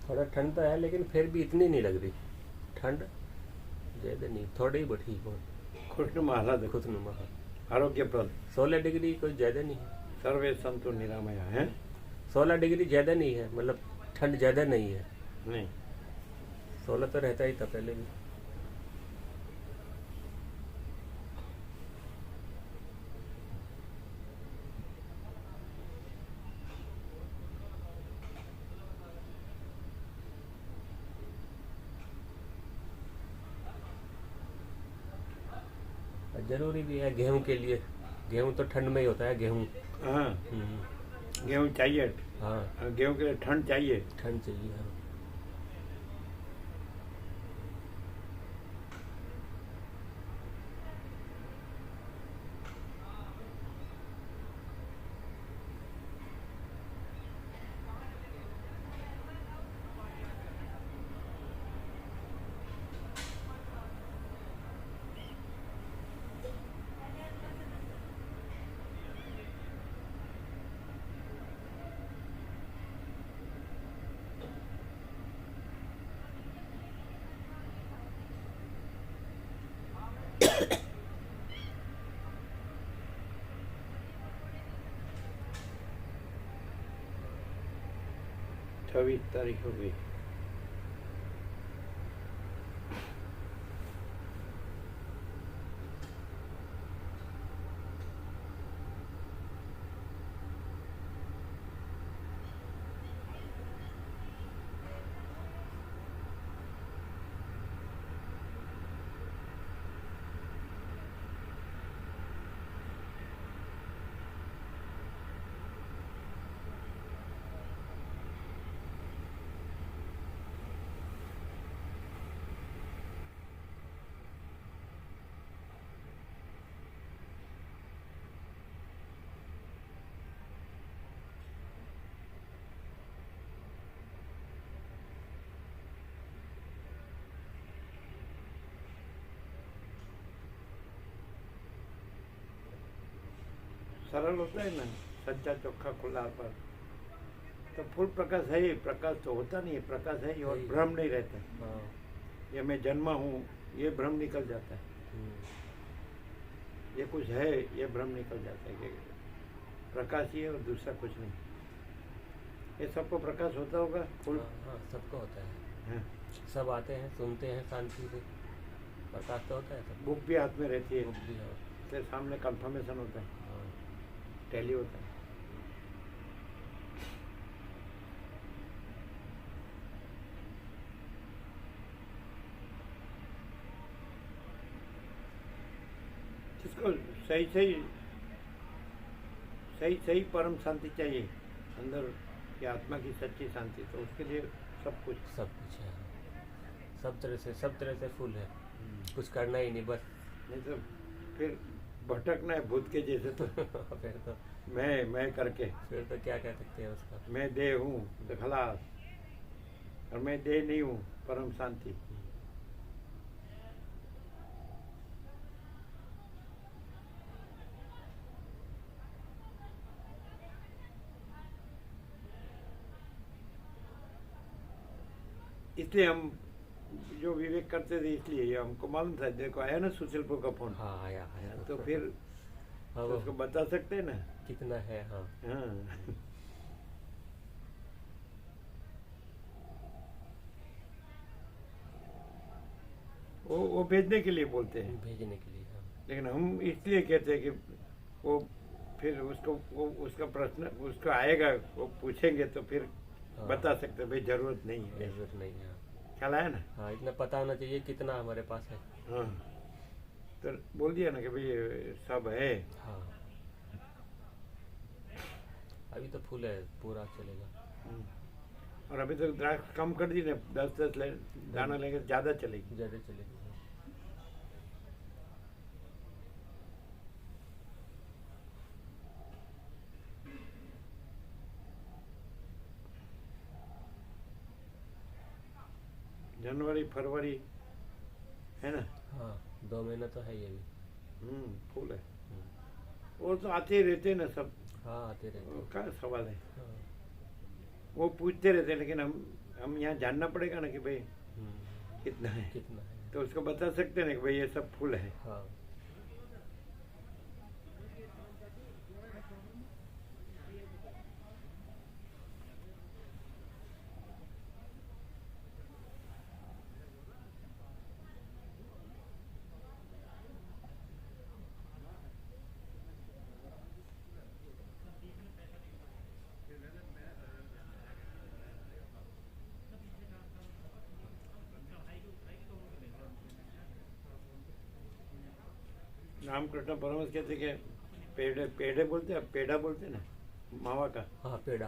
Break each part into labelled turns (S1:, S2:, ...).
S1: थोड़ा ठंड तो है लेकिन फिर भी इतनी नहीं लग रही ठंड, ज़्यादा नहीं, थोड़ी ही बैठी बहुत
S2: खुशनुमा हालत,
S1: खुशनुमा।
S2: आरोग्यप्रद।
S1: 16 डिग्री कोई ज़्यादा नहीं है।
S2: सर्वे संतो निरामया है।
S1: 16 डिग्री ज़्यादा नहीं है, मतलब ठंड ज़्यादा नहीं है।
S2: नहीं,
S1: 16 तो रहता ही था पहले भी। ज़रूरी भी है गेहूं के लिए, गेहूं तो ठंड में ही होता है गेहूं।
S2: हाँ,
S1: हम्म,
S2: गेहूँ चाहिए।
S1: हाँ
S2: गेहूँ के लिए ठंड चाहिए।
S1: ठंड चाहिए हाँ।
S2: छब्बीस तारीख हो गई। सरल होता है ना, सच्चा चोखा खुला पर तो फुल प्रकाश है ही। प्रकाश तो होता नहीं है, प्रकाश है ही और
S1: सही।
S2: भ्रम नहीं रहता।
S1: हाँ।
S2: ये मैं जन्मा हूँ, ये भ्रम निकल जाता है। ये कुछ है, ये भ्रम निकल जाता है कि प्रकाश ही है और दूसरा कुछ नहीं। ये सबको प्रकाश होता होगा फुल।
S1: हाँ, हाँ सबको होता है।
S2: हाँ।
S1: सब आते हैं सुनते हैं शांति से, प्रकाश तो होता है सब।
S2: बुक भी हाथ में रहती है,
S1: बुक भी हाँ।
S2: इसलिए सामने कंफर्मेशन होता है,
S1: हाँ।
S2: टैली होता है। जिसको सही सही सही सही परम शांति चाहिए अंदर की आत्मा की सच्ची शांति, तो उसके लिए सब कुछ
S1: सब कुछ है, सब तरह से फुल है, कुछ करना ही नहीं बस।
S2: नहीं तो फिर भटकना है भूत के जैसे। तो
S1: फिर तो
S2: मैं करके
S1: फिर तो क्या कह सकते हैं उसका।
S2: मैं देह हूँ तो खलास, और मैं देह नहीं हूँ परम शांति। इसलिए हम जो विवेक करते थे, इसलिए ये हमको मालूम था। देखो आया ना सुशीलपुर का फोन।
S1: हाँ आया आया
S2: तो फिर
S1: हाँ,
S2: तो उसको बता सकते हैं ना।
S1: कितना है हाँ।
S2: हाँ, वो भेजने के लिए बोलते हैं,
S1: भेजने के लिए हाँ।
S2: लेकिन हम इसलिए कहते हैं कि वो फिर वो उसका प्रश्न उसको आएगा, वो पूछेंगे तो फिर
S1: हाँ।
S2: बता सकते हैं भाई जरूरत नहीं है।
S1: जरूरत नहीं है
S2: ख्याल आया ना।
S1: हाँ, इतना पता होना चाहिए कितना हमारे पास है।
S2: हाँ, तो बोल दिया ना कि भाई ये सब है।
S1: हाँ अभी तो फुल है, पूरा चलेगा।
S2: और अभी तो द्राक्ष कम कर दी ना, 10-10 दाना लेंगे तो ज़्यादा चलेगी।
S1: ज़्यादा चलेगी हाँ।
S2: जनवरी फरवरी है ना।
S1: हाँ 2 महीना तो है ही अभी।
S2: फूल है। वो तो आते ही रहते हैं ना सब।
S1: हाँ आते रहते हैं।
S2: क्या सवाल है,
S1: हाँ।
S2: वो पूछते रहते हैं, लेकिन हम हम यहाँ जानना पड़ेगा ना कि भाई कितना है,
S1: कितना है।
S2: तो उसको बता सकते हैं ना कि भाई ये सब फूल है।
S1: हाँ
S2: रामकृष्ण परमहंस कहते कि पेड़े पेड़े बोलते हैं, पेड़ा बोलते हैं ना, मावा का
S1: हाँ पेड़ा।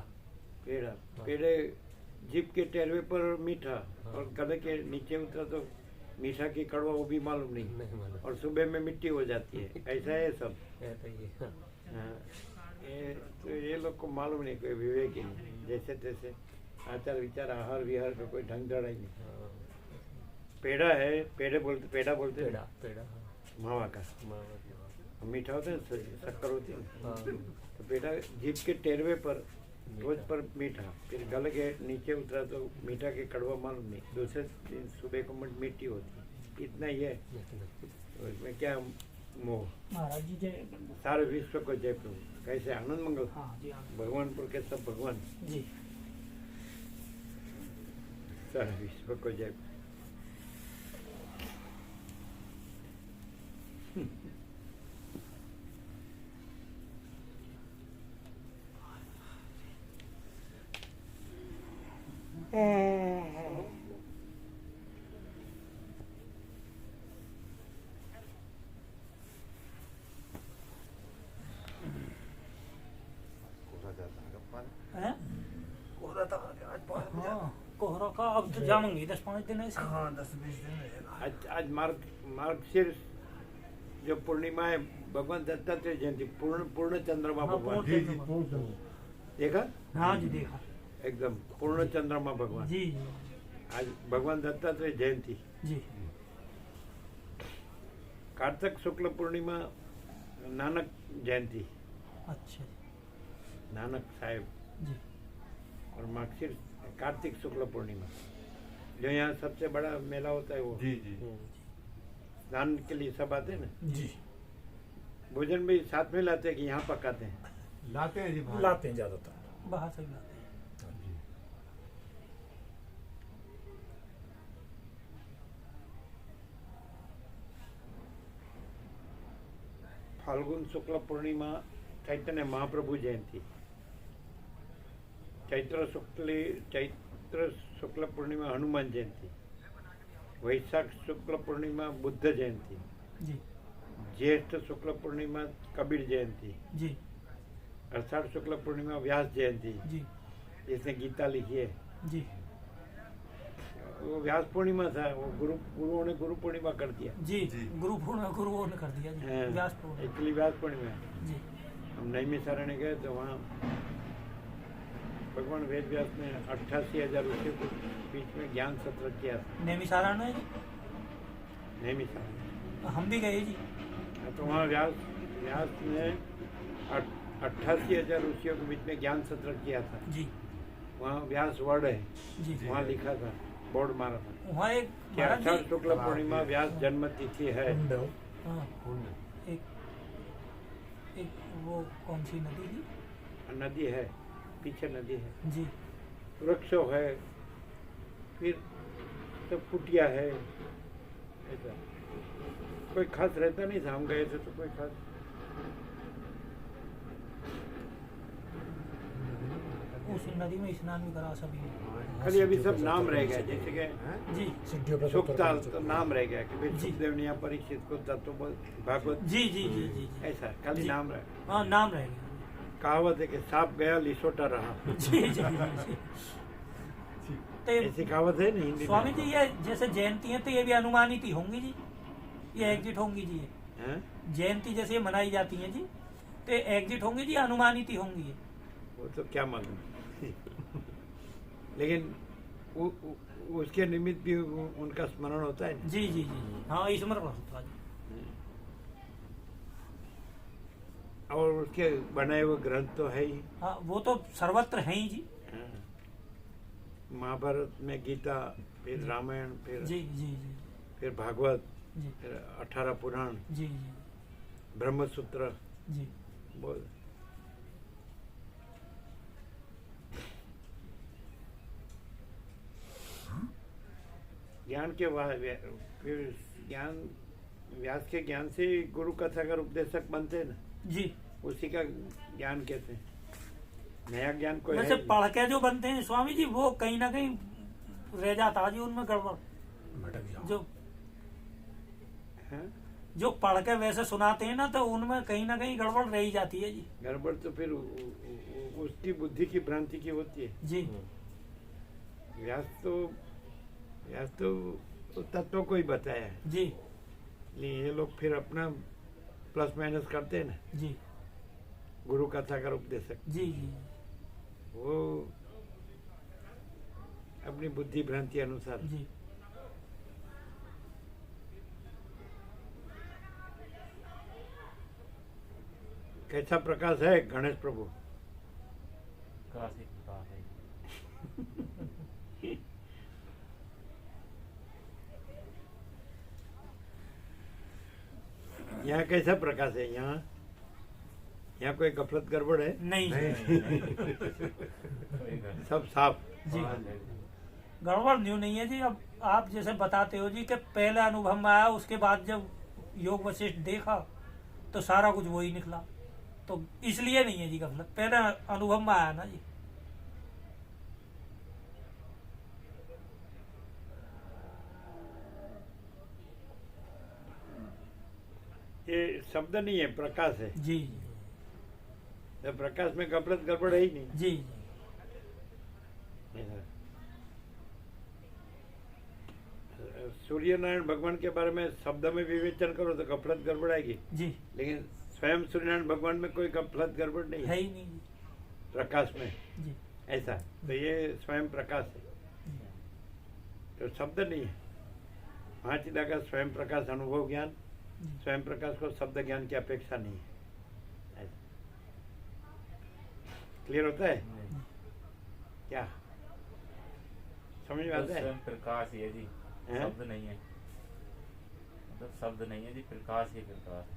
S2: पेड़ा।
S1: हाँ।
S2: पेड़े जीभ के टेरवे पर मीठा
S1: हाँ।
S2: और गले के नीचे उतरा तो मीठा की कड़वा, वो भी मालूम नहीं,
S1: नहीं मालूम।
S2: और सुबह में मिट्टी हो जाती है। ऐसा है सब।
S1: ऐसा ही है।
S2: हाँ, ये लोग को मालूम नहीं, कोई विवेक ही नहीं, जैसे तैसे आचार विचार आहार विहार का कोई ढंग धड़ा ही नहीं।
S1: हाँ,
S2: पेड़ा है, पेड़ा बोलते हैं
S1: पेड़ा पेड़ा। हाँ
S2: मावा का, मीठा होता है, शक्कर होती है ना।
S1: हाँ
S2: तो पेड़ा जीभ के टेरवे पर रोज पर मीठा, फिर गले के नीचे उतरा तो मीठा के कड़वा मालूम नहीं, दूसरे दिन सुबह को मिट्टी होती। इतना ही है, उसमें क्या मोह।
S3: महाराज जी जय।
S2: सारे विश्व को जय प्रभु। कैसे आनंद मंगल।
S3: हाँ जी हाँ
S2: भगवानपुर के सब भगवान,
S3: जी।
S2: सारे विश्व को जय।
S3: हैं? हाँ, कोहरा का अब तो जामेंगे 10-5 दिन ऐसे।
S4: हाँ 10-20 दिन रहेगा।
S2: आज मार्गशीर्ष जो पूर्णिमा है, भगवान दत्तात्रेय जयंती, पूर्ण चंद्रमा
S3: हाँ,
S2: भगवान।
S3: पूर्ण चंद्रमा।
S2: देखा?
S3: हाँ जी देखा।
S2: एकदम पूर्ण चंद्रमा भगवान।
S3: जी जी
S2: आज भगवान दत्तात्रेय जयंती।
S3: जी।
S2: कार्तिक शुक्ल पूर्णिमा नानक जयंती,
S3: अच्छा
S2: नानक साहेब।
S3: जी।
S2: और मार्गशीर्ष कार्तिक शुक्ल पूर्णिमा, जो यहाँ सबसे बड़ा मेला होता है वो।
S4: जी जी
S2: स्नान के लिए सब आते हैं ना।
S3: जी
S2: भोजन भी साथ में लाते हैं कि यहाँ पकाते हैं?
S4: लाते हैं जी बाहर।
S5: लाते हैं ज्यादातर।
S3: बाहर से ही लाते हैं।
S4: जी।
S2: फाल्गुन शुक्ल पूर्णिमा चैतन्य महाप्रभु जयंती। चैत्र शुक्ल पूर्णिमा हनुमान जयंती। वैशाख शुक्ल पूर्णिमा बुद्ध जयंती।
S3: जी
S2: ज्येष्ठ शुक्ल पूर्णिमा कबीर जयंती।
S3: जी
S2: आषाढ़ शुक्ल पूर्णिमा व्यास जयंती,
S3: जी
S2: जिसने गीता लिखी है।
S3: जी
S2: वो व्यास पूर्णिमा था, वो गुरुओं ने गुरु पूर्णिमा कर दिया।
S3: जी।
S4: जी।
S3: गुरुओं ने कर दिया जी। व्यास पूर्ण।
S2: एक्चुअली व्यास पूर्णिमा है।
S3: जी
S2: हम नैमी सारण्य गए तो वहाँ भगवान वेद व्यास ने 88,000 ऋषियों के बीच में ज्ञान सत्र किया था।
S3: नैमिषारण्य है जी।
S2: नैमी सारण्य।
S3: हम भी गए जी।
S2: तो वहाँ व्यास ने 88,000 ऋषियों के बीच में ज्ञान सत्र किया था।
S3: जी
S2: वहाँ व्यास वर्ड है,
S3: जी।
S2: वहाँ लिखा था, बोर्ड मारा था
S3: वहाँ एक
S2: कि
S3: महाराज
S2: आषाढ़
S3: जी।
S2: शुक्ल पूर्णिमा व्यास जन्म तिथि है।
S3: हाँ
S4: कुंड।
S3: एक वो कौन सी नदी थी?
S2: नदी है, पीछे नदी है,
S3: जी
S2: वृक्षो है, फिर सब कुटिया है। ऐसा कोई खास रहता नहीं था, हम गए थे तो कोई खास।
S3: उस नदी में स्नान भी करा सभी।
S2: खाली अभी सब नाम रह गया, जैसे कि
S3: जी
S5: सिद्धियों पे
S2: सुखता तो नाम रह गया कि भाई
S3: जी।
S2: सुखदेव ने यहाँ परीक्षित को तत्व भागवत,
S3: जी जी जी जी जी।
S2: ऐसा खाली
S3: जी।
S2: नाम रह।
S3: हाँ नाम रहेगा।
S2: कहावत है कि सांप गया लिसोटा रहा।
S3: जी जी जी। तो
S2: ऐसी कहावत है ना हिंदी में?
S3: स्वामी जी ये जैसे जयंती है तो ये भी अनुमानित ही होंगी जी, ये एग्जिट होंगी जी। ये
S2: हैं?
S3: जयंती जैसे ये मनाई जाती है जी, तो एग्जिट होंगी जी, अनुमानित ही होंगी ये।
S2: वो तो क्या मालूम। लेकिन उसके निमित्त भी उनका स्मरण होता है ना।
S3: जी जी जी। हाँ स्मरण होता जी।
S2: और उसके बनाए हुए ग्रंथ तो है ही।
S3: हाँ वो तो सर्वत्र हैं ही जी।
S2: हाँ। महाभारत में गीता, फिर रामायण, फिर
S3: जी जी जी
S2: फिर भागवत,
S3: जी
S2: फिर 18 पुराण,
S3: जी जी
S2: ब्रह्मसूत्र,
S3: जी
S2: बोल। ज्ञान के फिर ज्ञान, व्यास के ज्ञान से ही गुरु कथाकार उपदेशक बनते हैं ना,
S3: जी।
S2: उसी का ज्ञान कहते हैं। नया ज्ञान कोई
S3: वैसे
S2: है नहीं।
S3: पढ़ के जो बनते हैं स्वामी जी, वो कहीं ना कहीं रह जाता जी, उनमें गड़बड़।
S1: भटक जाओ।
S3: जो
S2: हाँ?
S3: जो पढ़ के वैसे सुनाते हैं ना, तो उनमें कहीं ना कहीं गड़बड़ रह ही जाती है जी।
S2: गड़बड़ तो फिर उसकी बुद्धि की भ्रांति की होती है।
S3: जी
S2: व्यास तो तत्व को ही बताया है,
S3: जी
S2: लेकिन ये लोग फिर अपना प्लस माइनस करते हैं ना,
S3: जी
S2: गुरु कथाकार उपदेशक,
S3: जी जी
S2: वो अपनी बुद्धि भ्रांति अनुसार।
S3: जी।
S2: कैसा प्रकाश है गणेश प्रभु?
S5: काशी प्रकाश है।
S2: यहाँ कैसा प्रकाश है? यहाँ कोई गफलत गड़बड़ है?
S3: नहीं
S2: सब साफ।
S3: जी, गड़बड़ न्यू नहीं है जी। अब आप जैसे बताते हो जी कि पहले अनुभव में आया, उसके बाद जब योग वशिष्ठ देखा तो सारा कुछ वही निकला, तो इसलिए नहीं है जी गफलत, पहले अनुभव में आया ना जी।
S2: ये शब्द नहीं है, प्रकाश है।
S3: जी
S2: तो प्रकाश में गफलत गड़बड़ है ही नहीं।
S3: जी जी
S2: सूर्य नारायण भगवान के बारे में शब्द में विवेचन करो तो गफलत गड़बड़ आएगी,
S3: जी,
S2: लेकिन स्वयं सूर्य नारायण भगवान में कोई गफलत गड़बड़ नहीं
S3: है
S2: है
S3: ही नहीं जी।
S2: प्रकाश में।
S3: जी
S2: ऐसा तो ये स्वयं प्रकाश है, तो शब्द नहीं है। महाचिदा का स्वयं प्रकाश अनुभव ज्ञान, स्वयं प्रकाश को शब्द ज्ञान की अपेक्षा नहीं है। क्लियर होता है क्या? समझ में आता है?
S5: स्वयं प्रकाश ही है जी,
S2: हैं?
S5: शब्द नहीं है। मतलब शब्द नहीं है जी, प्रकाश ही प्रकाश है।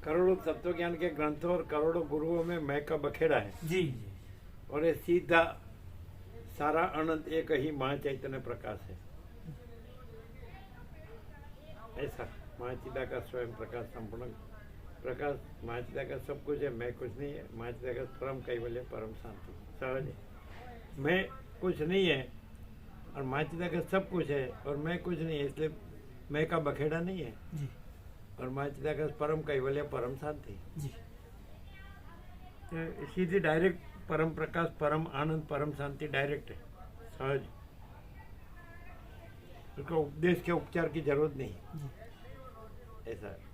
S2: करोड़ों तत्व ज्ञान के ग्रंथों और करोड़ों गुरुओं में मैं का बखेड़ा है,
S3: जी जी
S2: और ये सीधा सारा अनंत एक ही महा चैतन्य प्रकाश है। ऐसा महाचिदा का स्वयं प्रकाश, संपूर्ण प्रकाश। महाचिदा का सब कुछ है, मैं कुछ नहीं है। महाचिदा का परम कैवल्य, परम शांति, सहज है। मैं कुछ नहीं है और महाचिदा का सब कुछ है और मैं कुछ नहीं है, इसलिए मैं का बखेड़ा नहीं है।
S3: जी
S2: और महाचिदा का परम कैवल्य, परम शांति।
S3: जी
S2: तो सीधी डायरेक्ट परम प्रकाश, परम आनंद, परम शांति डायरेक्ट है, सहज। उसको उपदेश के उपचार की जरूरत नहीं,
S3: जी।
S2: ऐसा है।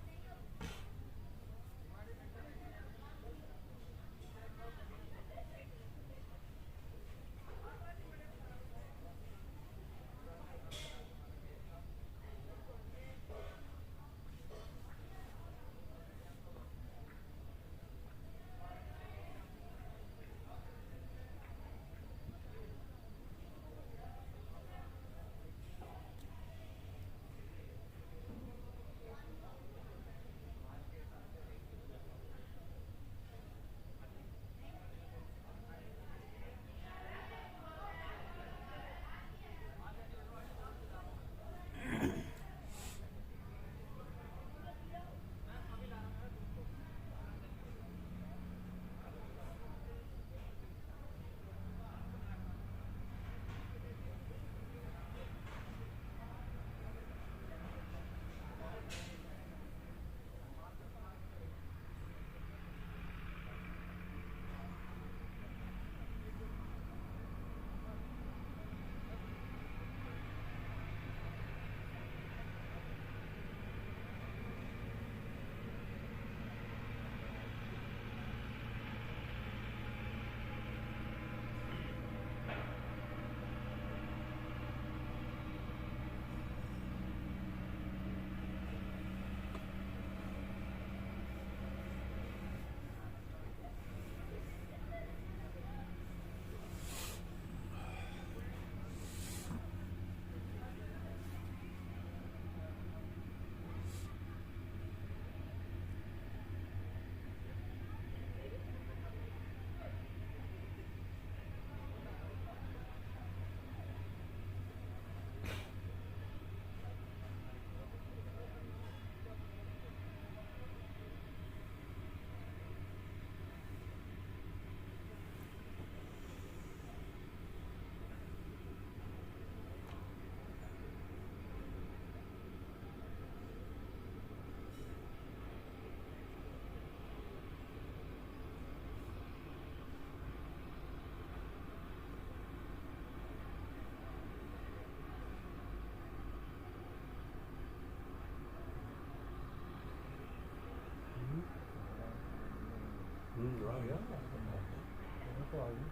S4: रहेगा तो आगे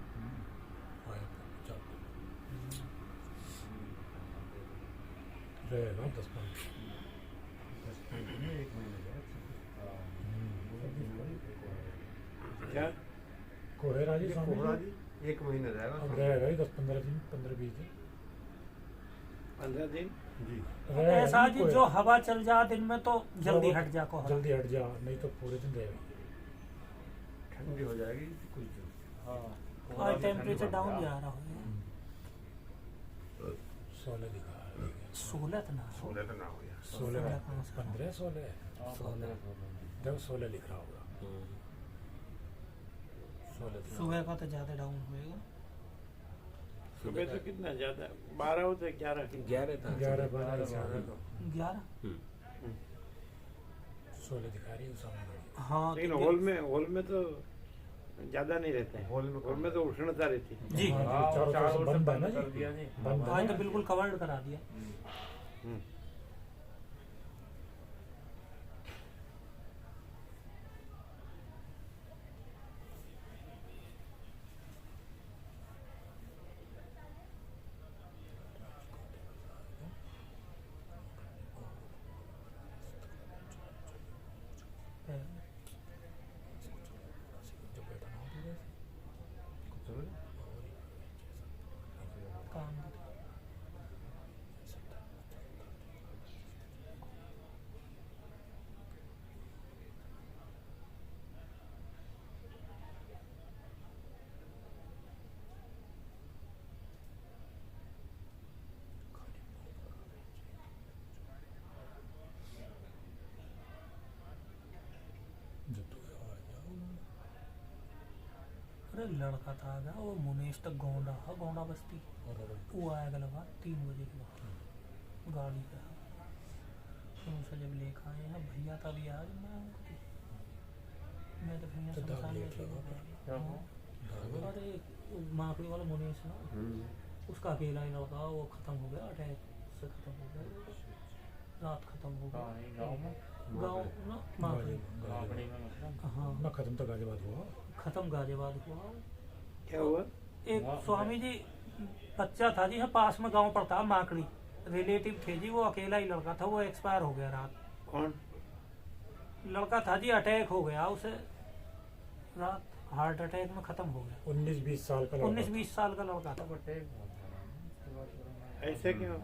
S4: रहेगा 10-15 में 1 महीने
S2: क्या
S4: कोहरा जी कोहरा जी 1 महीने रहेगा रहेगा ही 10-15 दिन 15-20 दिन
S2: 15 दिन
S4: जी
S3: ऐसा जी जो हवा चल जा दिन में तो जल्दी हट जा को
S4: जल्दी हट जा नहीं तो पूरे दिन रहेगा ठंडी हो जाएगी कुछ दिन
S3: और टेम्परेचर डाउन जा रहा है
S4: 16 दिखा
S3: 16 तो ना
S4: 16 तो ना हो यार 16 15-16 देखो 16 लिख रहा होगा 16
S3: सुबह का तो ज्यादा डाउन होएगा।
S2: सुबह तो कितना ज्यादा 12 होते 11
S1: 11 था
S4: 11-12
S3: 11
S4: 16 दिखा रही है सामने
S3: हाँ
S2: लेकिन
S3: तो
S2: हॉल में तो ज्यादा नहीं रहता है।
S4: हॉल में
S2: तो उष्णता रहती है।
S3: जी
S4: चारों तरफ से बंद है ना
S5: कर दिया
S4: जी
S5: जी।
S4: बंद है
S3: आज तो बिल्कुल कवर्ड करा दिया।
S2: हम्म।
S3: काम अरे लड़का था आगा वो मुनेश तक गोंडा है गोंडा बस्ती वो आएगा लगा 3 बजे के बाद गाड़ी का फिर उसे जब लेकर आए हैं भैया तभी आज मैं तो भैया शमशान में चला गया। हाँ। अरे माकड़ी वाला मुनेश ना उसका अकेला ही लड़का वो खत्म हो गया अटैक से खत्म हो गया रात खत्म हो गया
S5: गाँव में
S3: गाँव ना माकड़ी
S5: माकड़ी में मतलब
S3: हाँ
S4: ना खत्म तो गाजियाबाद हुआ
S3: खत्म गाजियाबाद हुआ।
S2: क्या हुआ?
S3: एक स्वामी जी बच्चा था जी है पास में गांव पड़ता माकड़ी रिलेटिव थे जी वो अकेला ही लड़का था वो एक्सपायर हो गया रात।
S2: कौन?
S3: लड़का था जी अटैक हो गया उसे रात हार्ट अटैक में खत्म हो गया।
S4: 19-20 साल का लड़का
S3: 19-20 साल का लड़का था।
S2: ऐसे क्यों?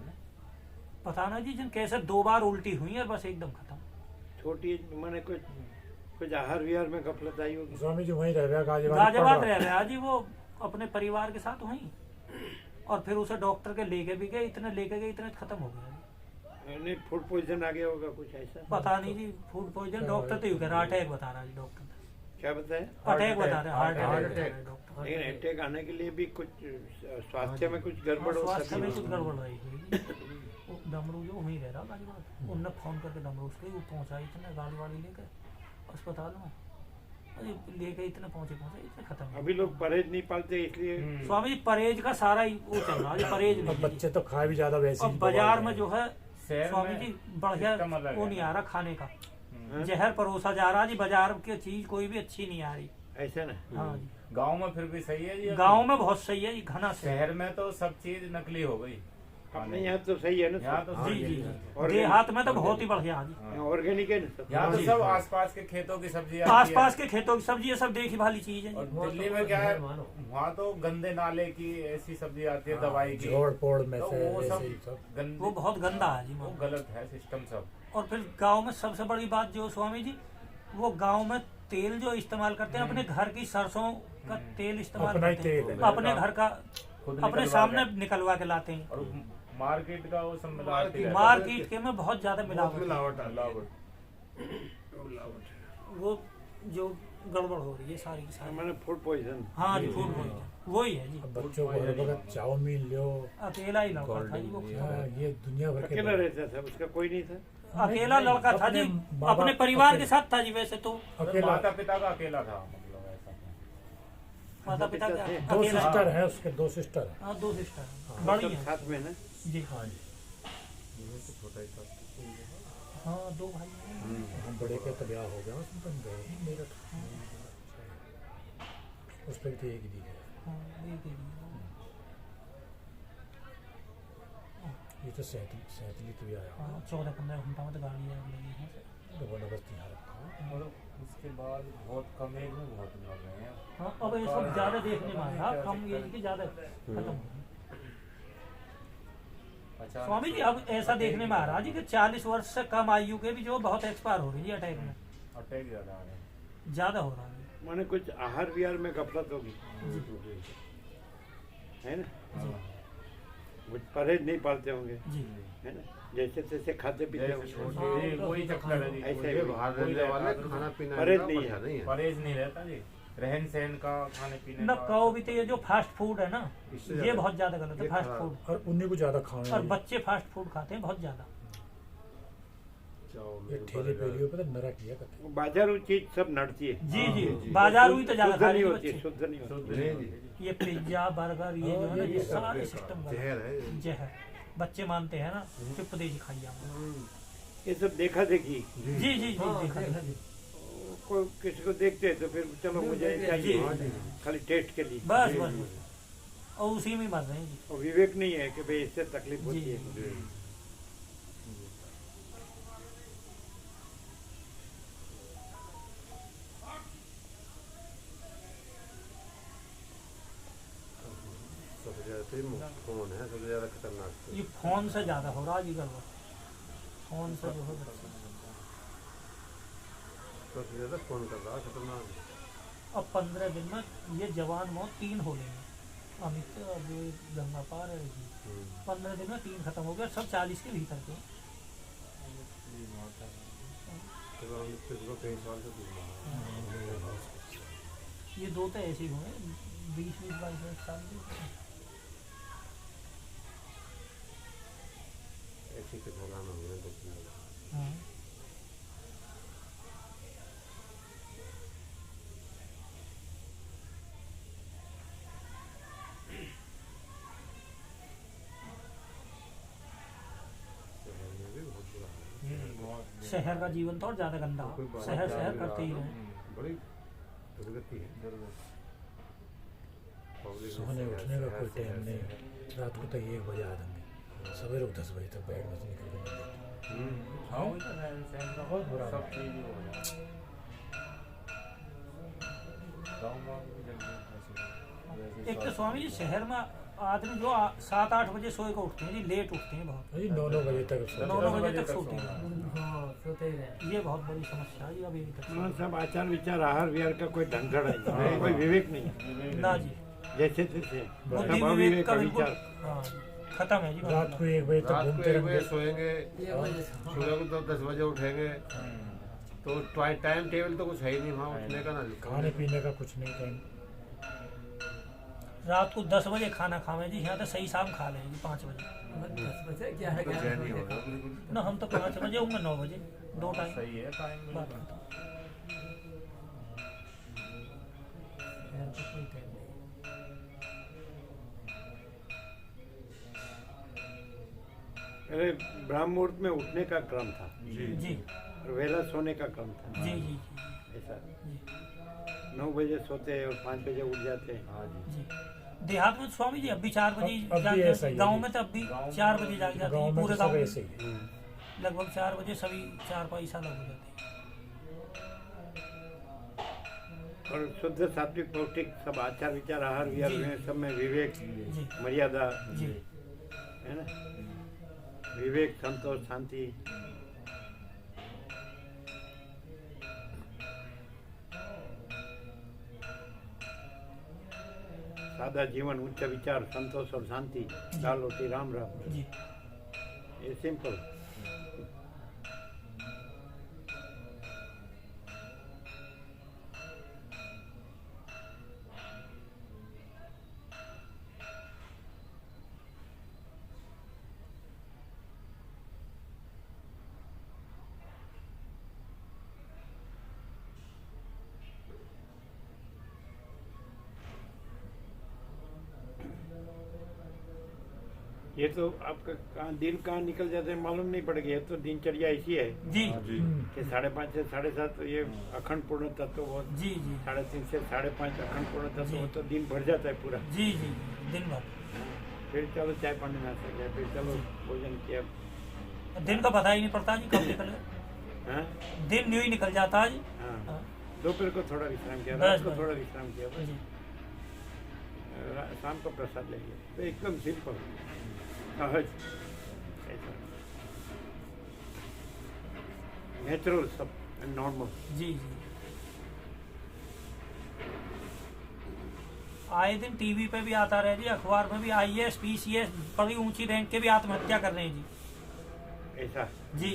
S3: पता ना जी जिन कैसे 2 बार उल्टी हुई है बस एकदम खत्म।
S2: छोटी मैंने कुछ आहार विहार में गफलत आई होगी।
S4: स्वामी जी वहीं रह गया
S3: गाजियाबाद रह गया जी वो अपने परिवार के साथ वहीं और फिर उसे डॉक्टर के लेके भी गए इतने खत्म हो गया।
S2: नहीं फूड पॉइजन आ गया होगा कुछ ऐसा।
S3: पता नहीं जी फूड पॉइजन डॉक्टर तो कह रहा अटैक बता रहा जी डॉक्टर
S2: क्या बताया?
S3: अटैक बता रहे heart
S2: heart
S3: attack
S2: attack.
S3: Doctor.
S2: लेकिन अटैक आने के लिए भी कुछ स्वास्थ्य में कुछ गड़बड़ हो
S3: स्वास्थ्य में
S2: सकती
S3: कुछ
S2: है।
S3: गड़बड़ रही है। वो डमरू जो वहीं रह रहा गाजियाबाद उनने फोन करके डमरू उसके वो पहुंचा इतने गाड़ी वाड़ी लेकर अस्पताल में अरे लेके इतने पहुंचे इतने खत्म हो
S2: अभी लोग परहेज नहीं पालते इसलिए
S3: गए। स्वामी जी परहेज का सारा ही वो चल रहा है परहेज
S4: अब
S3: नहीं है
S4: बच्चे तो खाए भी ज्यादा वैसे
S3: और
S4: ही
S3: बाजार में जो है
S5: शहर
S3: स्वामी
S5: में
S3: जी बढ़िया
S5: सिस्टम अलग
S3: वो
S5: है।
S3: नहीं आ रहा खाने का
S2: हाँ?
S3: जहर परोसा जा रहा जी बाजार की चीज कोई भी अच्छी नहीं आ रही।
S2: ऐसा ना।
S3: हाँ जी
S5: गाँव में फिर भी सही है जी अभी।
S3: गाँव में बहुत सही है जी घना से
S5: शहर में तो सब चीज नकली हो गई।
S2: अपने यहाँ तो सही है ना
S5: यहाँ तो
S3: जी
S5: सही
S3: जी
S5: है।
S3: जी देहात में तो बहुत ही बढ़िया जी।
S5: हाँ।
S2: ऑर्गेनिक है ना सब।
S5: यहाँ तो
S3: जी।
S5: सब आसपास के खेतों की सब्जी
S3: आसपास के खेतों की सब्जी ये सब देखी भाली चीज है
S5: और
S3: जी।
S5: दिल्ली में क्या है वहाँ तो गंदे नाले की ऐसी सब्जी आती है दवाई की
S4: जोड़ पोड़ में
S5: तो
S4: से
S5: वो
S4: ऐसे
S5: सब
S4: ही सब
S5: गंदी
S3: वो बहुत गंदा है जी
S5: वो
S3: मानो।
S5: गलत है सिस्टम सब।
S3: और फिर गांव में सबसे बड़ी बात जो स्वामी जी वो गांव में तेल जो इस्तेमाल करते हैं अपने घर की सरसों का तेल इस्तेमाल
S4: अपना ही
S3: करते हैं
S4: तेल
S5: है।
S3: अपने घर का
S5: खुद
S3: अपने
S5: निकलवा
S3: सामने
S5: के।
S3: निकलवा के लाते हैं।
S5: और मार्केट का वो सब मिलावटी रहता है।
S3: मार्केट के में बहुत ज्यादा मिलावट
S5: मिलावट
S3: वो जो गड़बड़ हो रही है सारी की सारी।
S2: मैंने फूड पॉइजन।
S3: हाँ जी फूड पॉइजन वही है जी।
S4: अब बच्चों को हर वक्त चाउमीन लो
S3: अकेला ही लड़का था जी वो
S4: हाँ, ये दुनिया भर के
S2: अकेला
S4: लोग।
S2: रहता था उसका कोई नहीं था।
S3: अकेला लड़का था जी
S4: बाबा-
S3: अपने परिवार के
S4: अकेले।
S3: साथ था जी वैसे तो
S4: अकेला
S5: माता पिता का अकेला था मतलब ऐसा था।
S3: माता पिता का
S2: थे।
S4: 2
S3: अकेला
S4: सिस्टर हैं उसके 2 सिस्टर हैं
S3: हाँ 2 सिस्टर
S4: हाँ।
S3: बड़ी
S2: सब
S3: है
S2: साथ में ना।
S3: जी
S4: हाँ जी
S3: हाँ 2 भाई हैं।
S4: हम बड़े के तो ब्याह हो गया उसमें तो मेरठ उस पर भी एक ही दी है।
S3: हाँ, एक ही है।
S4: ये तो सैतली तो भी आया
S3: हाँ, 14-15 घंटा में तो गाड़ी आग लगी है।
S4: तो बंदोबस्त यहाँ रखा हो।
S5: और उसके बाद बहुत कम एज में बहुत मर रहे हैं।
S3: हाँ, अब ये सब ज़्यादा देखने में आ रहा, कम एज की ज़्यादा खत्म हो गई।
S5: अच्छा
S3: स्वामी जी अब ऐसा देखने में आ रहा जी कि 40 वर्ष से कम आयु के भी जो बहुत एक्सपायर हो रही है अटैक में,
S5: अटैक ज़्यादा आ रहे हैं।
S3: ज़्यादा हो रहा है।
S2: माने कुछ आहार विहार में गफलत होगी, है ना?
S5: हाँ।
S2: कुछ परहेज नहीं पालते होंगे,
S3: जी
S2: है ना? जैसे तैसे खाते पीते
S5: जैसे
S2: होंगे,
S5: छोटे जी, वही चक्कर है जी।
S2: ऐसे ही
S5: कोई
S2: बाहर
S5: कोई
S6: रहने वाले
S5: रहता
S6: खाना पीना
S2: परहेज
S6: इनका
S2: नहीं
S6: बढ़िया
S2: है।
S6: नहीं है।
S5: परहेज नहीं रहता जी, रहन सहन का, खाने पीने
S3: न
S5: का।
S3: कहो भी तो ये जो फास्ट फूड है ना,
S6: इससे
S3: ये
S6: ज्यादा-
S3: बहुत ज्यादा गलत है।
S6: ये
S3: फास्ट
S6: खराब।
S3: फूड
S4: और उन्हीं को ज़्यादा खाना
S3: और
S4: है।
S3: बच्चे फास्ट फूड खाते हैं बहुत ज्यादा।
S4: ये
S6: चाउमीन,
S4: ठेले
S6: बर्गर।
S4: पेलियों पे तो नरक किया करते
S2: वो बाजारू चीज सब नड़ती है,
S3: जी जी,
S6: जी।
S3: बाजार हुई तो ज्यादा
S2: शुद्ध
S3: खा
S2: नहीं
S3: रहे
S2: होती,
S3: बच्चे।
S2: शुद्ध नहीं होती।
S5: शुद्ध
S6: नहीं
S5: नहीं
S6: जी।
S5: होती।
S3: ये पिज्जा बर्गर ये जो है ना, ये
S4: ये
S3: सारे
S6: बेकार,
S3: सिस्टम
S6: जहर है ये।
S3: जहर। बच्चे मानते हैं ना, चुप दे जी खाइए आप।
S2: ये सब देखा देखी,
S3: जी जी जी, देखा देखा जी।
S2: कोई किसी को देखते हैं तो फिर चलो मुझे ये चाहिए,
S6: हाँ जी।
S2: खाली टेस्ट के लिए।
S3: बस बस बस। और उसी में मर रहे हैं जी।
S2: और विवेक नहीं है कि भाई इससे तकलीफ होती
S3: जी।
S2: है।
S6: जी। सबसे ज्यादा तो ये फोन है, सबसे ज्यादा खतरनाक।
S3: ये फोन से ज्यादा हो रहा है जी गड़बड़। फोन से जो है बच्चे।
S6: सबसे ज्यादा फोन कर रहा है, खतरनाक।
S3: अब 15 दिन में ये जवान मौत 3 हो गई हैं। अमित जो गंगा पार है जी, 15 दिन में 3 खत्म हो गया, सब 40 के भीतर के।
S6: तो हम पिछले कई साल से दूर हैं।
S3: ये 2 तो ऐसे ही हुए 20-22 साल के।
S6: ऐसे के दौरान हमने दो तीन लोग।
S3: हाँ।
S6: शहर में भी बहुत बुरा हाल है।
S5: बहुत
S3: शहर का जीवन तो और ज्यादा गंदा
S6: कोई
S3: हो।
S6: बात
S3: शहर
S6: नहीं,
S3: शहर करते ही रहे।
S6: बड़ी दुर्गति है। पब्लिक
S4: सोने
S6: में
S4: उठने का
S6: शहर
S4: कोई
S6: से
S4: टाइम नहीं
S6: शहर
S4: है। रात को तक 1 बजे आ देंगे, सवेरे 10 बजे तक बेड में से निकल के नहीं देते।
S5: हाँ, वही तो रहन सहन का
S4: बहुत बुरा
S5: सब चीज हो जाए। गाँव में भी जल्दी ऐसे-
S3: एक तो स्वामी जी शहर में आदमी जो 7-8 बजे सोए को उठते हैं जी, लेट उठते हैं बहुत।
S4: अरे 9-9 बजे तक सोते
S3: 9-9
S4: हैं।
S3: बजे तक सोते हैं। ये बहुत बड़ी समस्या है जी अभी तक।
S2: हाँ, सब आचार विचार आहार विहार का कोई ढंग धड़ा नहीं, कोई विवेक नहीं है।
S3: ना जी,
S2: जैसे तैसे
S3: बुद्धि
S2: सब
S3: विवेक
S2: अविवेक
S3: का बिल्कुल
S2: विचार।
S3: हाँ, खत्म है जी।
S4: रात को 1 बजे तक
S6: रात को
S4: घूमते
S6: 1
S4: रहेंगे।
S6: बजे सोएंगे, सुबह को तो 10 बजे उठेंगे। तो टाइम टेबल तो कुछ है ही नहीं वहाँ उठने का ना।
S4: खाने पीने का कुछ नहीं टाइम।
S3: रात को 10 बजे खाना खावे जी, यहाँ तो सही शाम खा लें जी 5 बजे।
S6: तो चैन नहीं होगा बिल्कुल।
S3: ना हम तो 5 बजे होंगे, 9 बजे 2 टाइम।
S5: सही है टाइम
S3: बात
S5: बिल्कुल।
S3: खत्म।
S2: पहले ब्राह्म मुहूर्त में उठने का क्रम था
S3: जी
S2: और वेला सोने का क्रम था।
S3: जी जी
S2: ऐसा
S3: जी
S2: 9 बजे सोते और 5 बजे उठ जाते।
S6: हाँ जी।
S3: जी। देहात में तो स्वामी जी अब भी 4 बजे
S4: अब भी
S3: जाग
S4: ऐसा ही
S3: जाते।
S4: है
S3: गाँव
S4: जी।
S3: में तो अब भी
S5: गाँव में
S3: 4 बजे जाग जाते
S4: गाँव
S3: हैं
S4: में
S3: पूरे
S4: तो
S3: गाँव
S4: सब
S3: में।
S4: ऐसे ही है।
S3: लगभग 4 बजे सभी 4 पैसा लग हो जाते हैं।
S2: और शुद्ध सात्विक पौष्टिक सब आचार विचार आहार विहार
S3: जी।
S2: में सब में विवेक
S3: जी
S2: मर्यादा
S3: जी
S2: है ना, विवेक संतोष शांति। सादा जीवन उच्च विचार संतोष और शांति, दाल रोटी राम राम,
S3: जी।
S2: ये सिंपल। ये तो आपका दिन कहाँ निकल जाते हैं मालूम नहीं पड़ गया। तो दिनचर्या ऐसी है
S3: जी
S2: कि 5:30 से 7:30 तो ये अखंड पूर्ण तत्व बहुत,
S3: जी जी
S2: 3:30 से 5:30 अखंड पूर्ण तत्व
S3: जी।
S2: हो तो दिन भर जाता है पूरा।
S3: जी जी दिन भर।
S2: फिर चलो चाय पानी नाश्ता किया, फिर चलो भोजन किया।
S3: दिन का पता ही नहीं पड़ता जी कब निकल गया।
S2: हाँ
S3: दिन यूं ही निकल जाता है जी।
S2: हाँ,
S3: हाँ,
S2: दोपहर को थोड़ा विश्राम किया,
S3: बस,
S2: रात को
S3: बस।
S2: थोड़ा विश्राम किया, बस।
S3: जी
S2: शाम को प्रसाद ले लिया। तो एकदम सिंपल सहज ऐसा नेचुरल सब नॉर्मल।
S3: जी जी। आए दिन टीवी पे भी आता रहे जी, अखबार में भी IAS PCS बड़ी ऊंची रैंक के भी आत्महत्या कर रहे हैं जी।
S2: ऐसा
S3: जी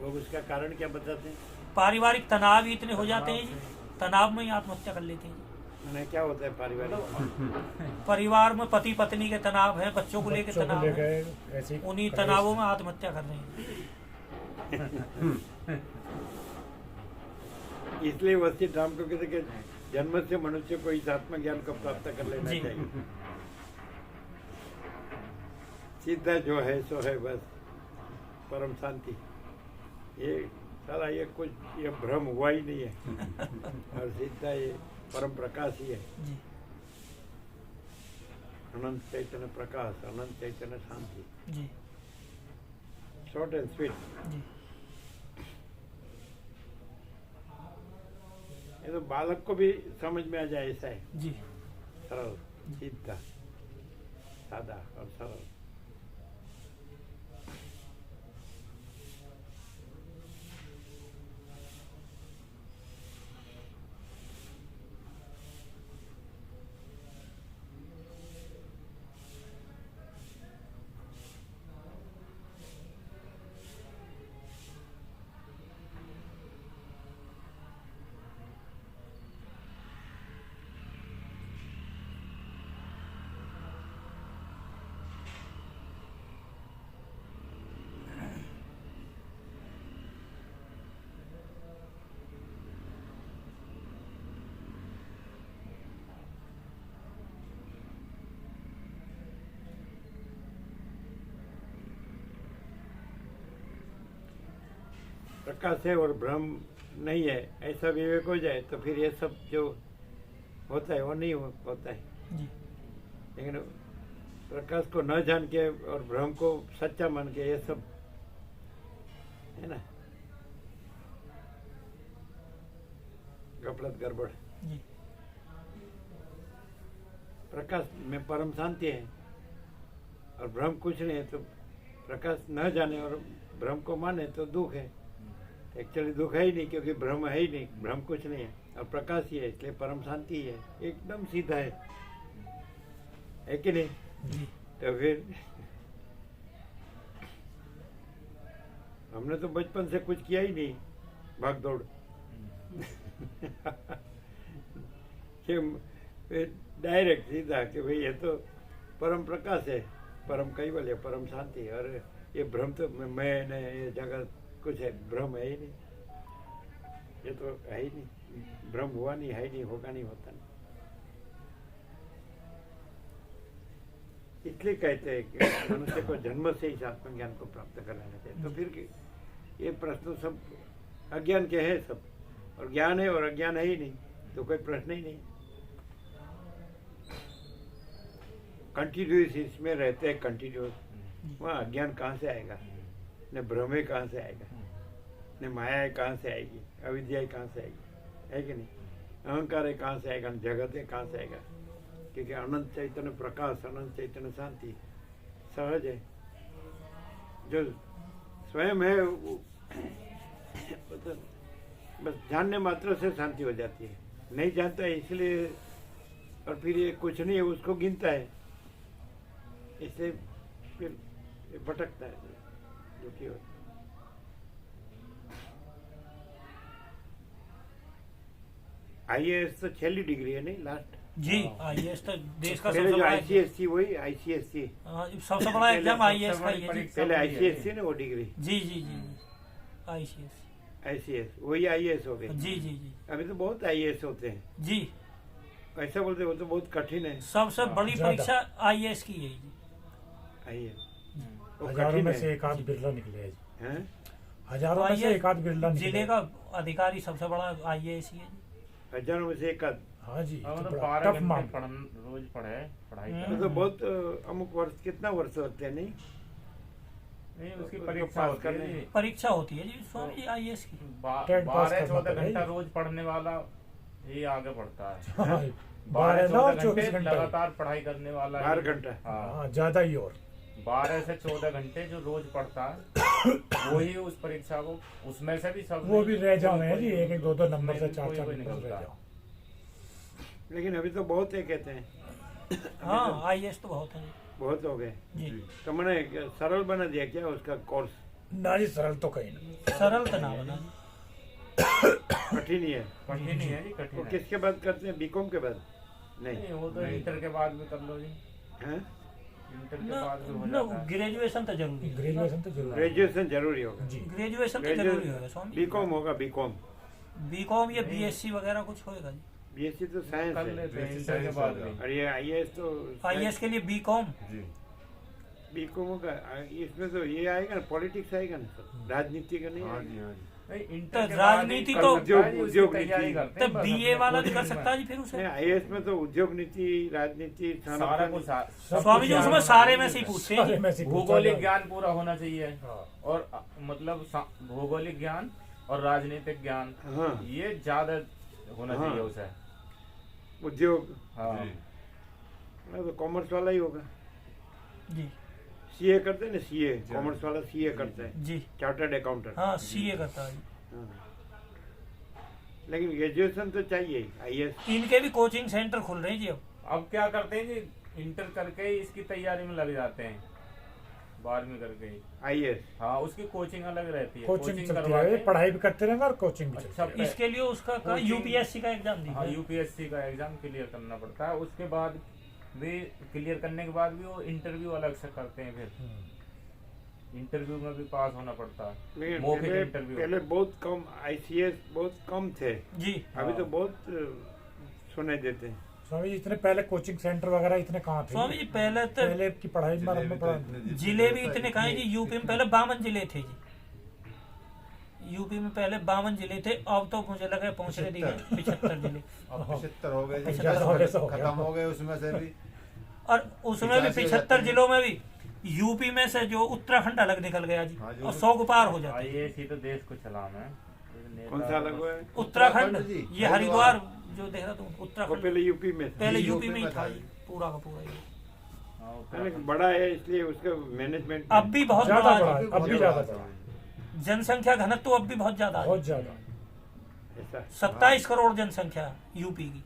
S2: वो उसका कारण क्या बताते हैं?
S3: पारिवारिक तनाव ही इतने हो जाते हैं जी, तनाव में ही आत्महत्या कर लेते हैं जी।
S2: मैंने क्या होता है पारिवारिक?
S3: परिवार में पति पत्नी के तनाव है, बच्चों को लेकर
S4: बच्चों को
S3: तनाव है,
S4: लेकर ऐसे ही
S3: उन्हीं
S4: कलेश।
S3: तनावों में आत्महत्या कर रहे हैं।
S2: इसलिए वशिष्ठ राम को कहते कि जन्म से मनुष्य को इस आत्मज्ञान को प्राप्त कर लेना
S3: जी।
S2: चाहिए। सीधा जो है सो है, बस परम शांति। ये सारा ये कुछ ये भ्रम हुआ ही नहीं है और सीधा ये परम प्रकाश ही है।
S3: जी
S2: अनंत चैतन्य प्रकाश, अनंत चैतन्य शांति।
S3: जी
S2: शॉर्ट एंड स्वीट।
S3: जी
S2: ये तो बालक को भी समझ में आ जाए ऐसा है,
S3: जी
S2: सरल, सीधा, सादा और सरल। प्रकाश है और भ्रम नहीं है, ऐसा विवेक हो जाए तो फिर ये सब जो होता है वो नहीं होता है।
S3: जी
S2: लेकिन प्रकाश को न जान के और भ्रम को सच्चा मान के ये सब है ना गफलत गड़बड़।
S3: जी
S2: प्रकाश में परम शांति है और भ्रम कुछ नहीं है। तो प्रकाश न जाने और भ्रम को माने तो दुख है। एक्चुअली दुख है ही नहीं, क्योंकि भ्रम है ही नहीं, भ्रम कुछ नहीं है और प्रकाश ही है, इसलिए परम शांति ही है। एकदम सीधा है कि नहीं?
S3: जी
S2: तो फिर हमने तो बचपन से कुछ किया ही नहीं, भाग दौड़ कि डायरेक्ट सीधा कि भाई ये तो परम प्रकाश है, परम कैवल्य, परम शांति। और ये भ्रम तो मैं न ये जगत कुछ है, भ्रम है ही नहीं, ये तो है ही नहीं, भ्रम हुआ नहीं, है ही नहीं, होगा नहीं, होता नहीं। इसलिए कहते हैं कि मनुष्य को जन्म से इस आत्मज्ञान को प्राप्त कर लेना चाहिए। तो फिर ये प्रश्न सब अज्ञान के हैं सब, और ज्ञान है और अज्ञान है ही नहीं, तो कोई प्रश्न ही नहीं। कंटिन्यूस इसमें रहते हैं, कंटिन्यूस, वहाँ अज्ञान कहाँ से आएगा? न भ्रमे कहाँ से आएगा, न माया कहाँ से आएगी, अविद्या कहाँ से आएगी, है कि नहीं? अहंकार है कहाँ से आएगा, जगत है कहाँ से आएगा? क्योंकि अनंत चैतन्य प्रकाश, अनंत चैतन्य शांति सहज है, जो स्वयं है वो तो बस जानने मात्र से शांति हो जाती है। नहीं जानता है इसलिए, और फिर ये कुछ नहीं है उसको गिनता है, इसलिए फिर ये भटकता है, दुखी होता है। IAS तो 6वीं डिग्री है नहीं, लास्ट।
S3: जी IAS तो देश का
S2: पहले
S3: सबसे
S2: जो
S3: बड़ा
S2: ICS थी वही ICS थी,
S3: सबसे बड़ा एग्जाम IAS का ही है जी।
S2: पहले ICS थी ना वो डिग्री,
S3: जी जी जी ICS
S2: ICS वही IAS हो गई।
S3: जी जी जी
S2: अभी तो बहुत IAS होते हैं,
S3: जी
S2: ऐसा बोलते वो तो बहुत कठिन है।
S3: सबसे बड़ी
S4: ज्यादा।
S3: परीक्षा IAS की है जी।
S2: आइए वो
S4: हजारों
S2: कठिन
S4: में
S2: है।
S4: से एक आध बिरला निकले हैं जी।
S2: हैं?
S4: हजारों में से एक आध बिरला निकले
S3: जिले
S4: हैं।
S3: का अधिकारी सबसे बड़ा IAS ही है जी।
S2: हजारों में से एक आध।
S4: हाँ जी,
S5: और
S4: तो
S5: मतलब
S4: बड़ा
S5: 12
S4: टफ
S5: घंटे
S4: मामला।
S5: रोज पढ़ाई
S3: हम्म।
S5: कर
S2: तो बहुत अमुक वर्ष कितना वर्ष होते हैं नहीं
S5: नहीं, उसकी
S2: उसको
S5: परीक्षा
S2: पास
S5: होती है
S2: करने
S5: जी।
S3: परीक्षा होती है जी स्वामी जी IAS की।
S4: टेट पास करना
S5: 12-14
S4: पड़ेगा
S5: घंटा
S4: ही।
S5: रोज पढ़ने वाला ये आगे बढ़ता है।
S4: हाँ,
S5: 12
S4: 12 और
S5: 14
S4: 24
S5: घंटे
S4: घंटे।
S5: लगातार पढ़ाई करने वाला
S2: 12 घंटा।
S5: हाँ,
S4: हाँ, ज्यादा ही और
S5: 12 से 14 घंटे जो रोज पढ़ता है वही उस परीक्षा को उसमें से भी सब
S4: वो भी रह जाओ
S5: कोई-
S4: हैं जी,
S5: कोई-
S4: एक एक दो दो नंबर से
S5: उसमें
S4: चार
S5: कोई-
S4: चार
S5: कोई
S4: नंबर
S5: निकलता
S4: रह
S5: है।
S4: जाओ।
S2: लेकिन अभी तो बहुत है कहते हैं
S3: हाँ IAS तो बहुत है जी।
S2: बहुत हो गए
S3: जी
S2: तो मैंने सरल बना दिया क्या उसका कोर्स
S4: ना जी, सरल तो कहीं ना।
S3: सरल तो ना बना जी।
S2: कठिन ही है
S5: कठिन ही है जी,
S2: वो
S5: कठिन है।
S2: किसके बाद करते हैं बीकॉम के बाद नहीं
S5: नहीं, वो तो इंटर के बाद भी कर लो जी,
S2: हैं?
S5: इंटर के बाद भी हो
S3: ना
S5: जाता है।
S3: ग्रेजुएशन तो जरूरी है।
S4: ग्रेजुएशन तो जरूर है।
S2: ग्रेजुएशन जरूरी होगा
S4: जी,
S3: ग्रेजुएशन तो जरूरी होगा स्वामी।
S2: बीकॉम होगा बीकॉम
S3: बीकॉम या BSc वगैरह कुछ होएगा जी।
S2: बीएससी तो साइंस
S5: कर
S2: है
S5: लेते हैं
S6: वैसे
S5: इंटर के
S6: साइंस
S5: बाद
S6: होगा।
S5: भी।
S2: और ये आईएएस तो
S3: IAS के लिए बीकॉम।
S6: जी
S2: बीकॉम होगा इसमें तो ये आएगा ना पॉलिटिक्स आएगा ना सब राजनीति का नहीं
S6: हाँ
S2: आएगा।
S6: जी हाँ जी
S5: नहीं,
S3: तो
S5: इंटर के बाद
S3: राजनीति
S5: ही
S3: तो-
S5: कर सकता है जी, उसकी
S2: उद्योग
S5: तैयारी
S2: नीति।
S5: करते
S3: तो
S5: हैं बस
S3: BA
S5: अपने
S3: वाला भी कर
S5: कोचिंग
S3: सकता है
S5: में।
S3: जी फिर उसे।
S2: आईएएस में तो उद्योग नीति राजनीति
S5: सारा
S2: संरक्षण-
S5: कुछ
S4: सब
S3: स्वामी जी
S4: कुछ
S3: उसमें
S4: ज्ञान
S3: सारे में से ही पूछते हैं
S4: सारे
S3: जी।
S4: में से पूछा
S5: भौगोलिक
S4: जाए।
S5: ज्ञान पूरा होना चाहिए
S4: हाँ,
S5: और मतलब भौगोलिक ज्ञान और राजनीतिक ज्ञान
S2: हाँ
S5: ये ज्यादा होना
S2: हाँ।
S5: चाहिए उसे।
S2: उद्योग
S5: हाँ
S6: जी
S2: तो कॉमर्स वाला ही होगा
S3: जी
S2: सीए करते हैं ना सीए कॉमर्स वाला सीए करता है
S3: जी
S2: चार्टर्ड अकाउंटेंट
S3: हाँ CA करता है जी।
S2: हाँ। लेकिन ग्रेजुएशन तो चाहिए आईएएस
S3: इनके भी कोचिंग सेंटर खुल रहे हैं जी अब।
S5: अब क्या करते हैं जी, इंटर करके ही इसकी तैयारी में लग जाते हैं, 12वीं करके ही।
S2: आईएएस
S5: हाँ, उसकी कोचिंग अलग रहती है।
S4: कोचिंग चलती
S5: करवा
S4: है,
S5: के-
S4: पढ़ाई भी करते रहेंगे और कोचिंग भी
S5: अच्छा,
S4: चलती है।
S3: इसके लिए उसका
S5: कोचिंग-
S3: UPSC का एग्जाम
S5: हाँ,
S3: दी
S5: UPSC का एग्जाम क्लियर करना पड़ता है। उसके बाद भी क्लियर करने के बाद भी वो इंटरव्यू अलग से करते हैं। फिर इंटरव्यू में भी पास होना पड़ता है,
S2: लेकिन
S5: मौखिक
S2: पहले
S5: इंटरव्यू।
S2: पहले बहुत कम आईसीएस बहुत कम थे
S3: जी।
S2: अभी तो
S5: हाँ।
S2: बहुत सुने देते हैं
S4: स्वामी जी, इतने पहले कोचिंग सेंटर वगैरह इतने कहाँ थे?
S3: स्वामी जी पहले तो
S4: पहले की पढ़ाई में
S6: जिले
S4: हम
S6: भी तो
S4: पढ़ा
S6: इतने जितने
S3: जिले भी
S6: होता है,
S3: इतने कहे जी। यूपी में पहले 52 जिले थे जी। यूपी में पहले 52 जिले थे, अब तो मुझे लगा है पहुंचने दिए 75 जिले।
S6: अब 75 हो गए जी,
S3: 75
S4: हो गए, तो हो गया।
S6: खत्म हो गए उसमें से भी
S3: और उसमें भी
S6: 85
S3: 75 जिलों में भी यूपी में से जो उत्तराखंड अलग निकल गया जी
S6: हाँ जी।
S3: और 100 को पार हो जाता है।
S5: आईएएस ही तो देश को चलाना है। नेता
S2: कौन सा अलग हुआ है
S3: उत्तराखंड
S6: उत्तराखंड जी,
S3: ये हरिद्वार जो देहरादून
S2: वो
S3: उत्तराखंड
S2: पहले यूपी में था
S3: पहले
S6: ये
S3: यूपी
S6: यूपी
S3: में ही
S6: में
S3: था
S6: था
S3: जी,
S6: जी।
S3: पूरा का पूरा ये।
S5: हाँ,
S2: लेकिन
S5: उत्तराखंड।
S2: बड़ा है इसलिए उसका मैनेजमेंट
S3: अब भी बहुत
S4: ज्यादा
S3: बड़ा
S4: बड़ा
S3: है।
S4: है, अब भी ज्यादा बड़ा है,
S3: जनसंख्या घनत्व तो अब भी बहुत ज्यादा है।
S4: बहुत ज्यादा।
S2: ऐसा
S3: 27 करोड़ जनसंख्या यूपी की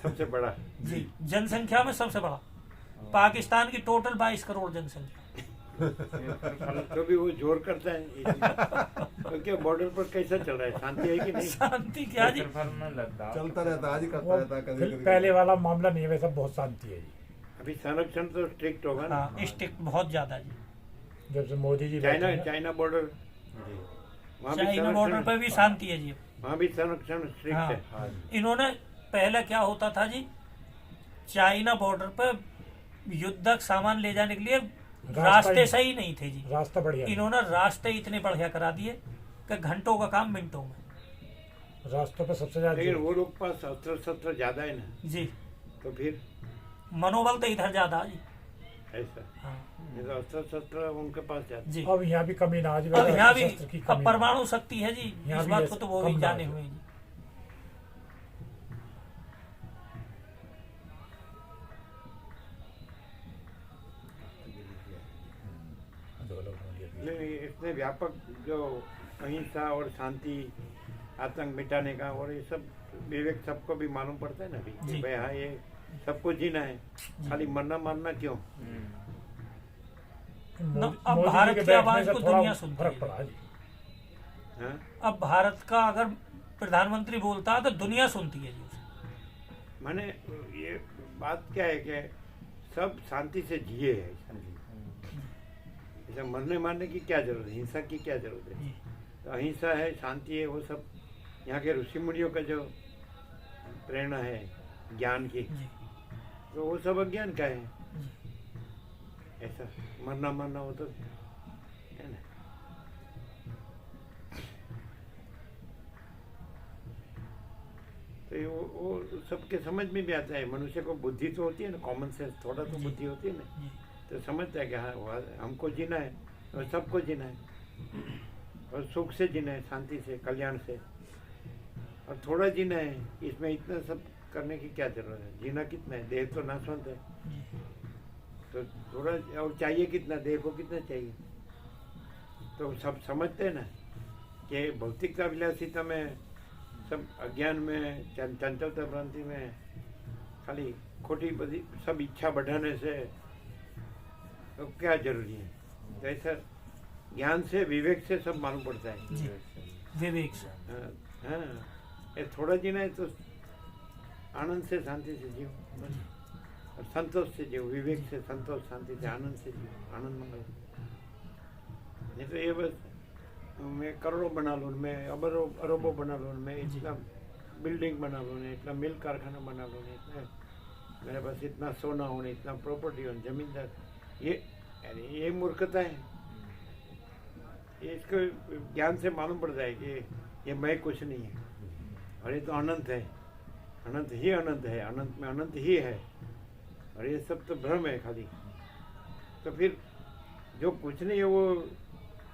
S2: सबसे बड़ा
S3: जी, जनसंख्या में सबसे बड़ा। पाकिस्तान की टोटल 22 करोड़ जनसंख्या।
S2: तो भी वो जोर करता है क्योंकि बॉर्डर पर कैसा चल रहा है शांति है कि नहीं
S3: शांति क्या जी।
S5: क्षेत्रफल में लद्दाख
S6: चलता रहता आज ही करता
S4: वो
S6: रहता कभी कभी
S4: पहले वाला मामला नहीं है, वैसा बहुत शांति है जी।
S2: अभी संरक्षण तो स्ट्रिक्ट होगा ना
S3: हाँ स्टिक बहुत ज्यादा जी।
S4: जब से मोदी जी बैठे
S2: चाइना
S4: हैं ना,
S2: चाइना बॉर्डर वहाँ भी
S3: चाइना बॉर्डर पर भी शांति है जी।
S2: वहाँ भी संरक्षण स्ट्रिक्ट
S3: हाँ।
S2: है
S6: हाँ जी
S3: इन्होंने पहले क्या होता था जी, चाइना बॉर्डर पर युद्धक सामान ले जाने के लिए रास्ते
S4: ही-
S3: सही नहीं थे जी।
S4: रास्ता बढ़िया है।
S3: इन्होंने रास्ते इतने बढ़िया करा दिए कि घंटों का काम मिनटों में।
S4: रास्तों पे सबसे ज्यादा
S2: लेकिन वो लोग पास अस्त्र शस्त्र ज्यादा है ना
S3: जी
S2: तो फिर
S3: मनोबल तो इधर ज्यादा है जी।
S2: ऐसा
S3: हाँ
S2: नहीं तो अस्त्र शस्त्र उनके पास ज्यादा
S3: जी।
S4: अब यहाँ भी कमी ना आज
S3: अब यहाँ भी
S4: शस्त्र की
S3: अब
S4: कमी ना।
S3: परमाणु शक्ति है जी,
S4: यहाँ
S3: इस
S4: भी
S3: बात
S4: ऐसे
S3: को तो वो
S4: कम
S3: भी
S4: ना
S3: जाने
S4: हो।
S3: हुए हैं जी।
S4: दो लोग होंगे अभी।
S2: नहीं इतने व्यापक जो अहिंसा और शांति आतंक मिटाने का और ये सब विवेक सबको भी मालूम पड़ता है ना अभी
S3: जी।
S2: कि भाई हाँ ये सबको जीना है खाली मरना मारना क्यों
S4: मोदी-
S3: अब
S4: मोदी जी
S3: भारत
S4: के
S3: की
S4: बैठने
S3: आवाज
S4: से
S3: को
S4: थोड़ा
S3: दुनिया सुनती
S4: फर्क
S3: है।
S4: पड़ा जी।
S2: हाँ?
S3: अब भारत का अगर प्रधानमंत्री बोलता है तो दुनिया सुनती है जी उसे।
S2: माने ये बात क्या है कि सब शांति से जिए है ऐसा मरने मारने की क्या जरूरत है हिंसा की क्या जरूरत है
S3: जी
S2: तो अहिंसा है शांति है वो सब यहाँ के ऋषि मुनियों का जो प्रेरणा है ज्ञान की
S3: जी
S2: तो वो सब अज्ञान का है ऐसा मरना हो तो है ना। तो वो सबके समझ में भी आता है। मनुष्य को बुद्धि तो होती है ना, कॉमन सेंस, थोड़ा तो
S3: जी।
S2: बुद्धि होती है ना,
S3: जी
S2: तो समझता है कि हाँ हमको जीना है और सबको जीना है और सुख से जीना है, शांति से, कल्याण से, और थोड़ा जीना है। इसमें इतना सब करने की क्या जरूरत है? जीना कितना है? देह तो नाशवंत है,
S3: जी
S2: तो थोड़ा और चाहिए कितना? देह को कितना चाहिए? तो सब समझते हैं ना कि भौतिकता विलासिता में, सब अज्ञान में, चंचलता भ्रांति में, खाली खोटी बदी सब इच्छा बढ़ाने से तो क्या जरूरी है? तो ऐसा ज्ञान से, विवेक से सब मालूम पड़ता है।
S3: जी विवेक से।
S2: हाँ, हाँ, ये थोड़ा जीना है तो आनंद से, शांति से जियो, बस। और संतोष से जियो, विवेक से, संतोष, शांति से, आनंद से जियो, आनंद मंगल। नहीं तो ये बस मैं करोड़ों बना लूँ, मैं अरबों बना लूँ, मैं इतना बिल्डिंग बना लूँ, इतना मिल कारखाना बना लूँ, इतना मेरे पास इतना सोना होने, इतना प्रॉपर्टी होने, जमीनदार, ये मूर्खता है। ये इसको ज्ञान से मालूम पड़ता है कि ये मैं कुछ नहीं है और ये तो अनंत है, अनंत ही अनंत है, अनंत में अनंत ही है, और ये सब तो भ्रम है खाली। तो फिर जो कुछ नहीं है वो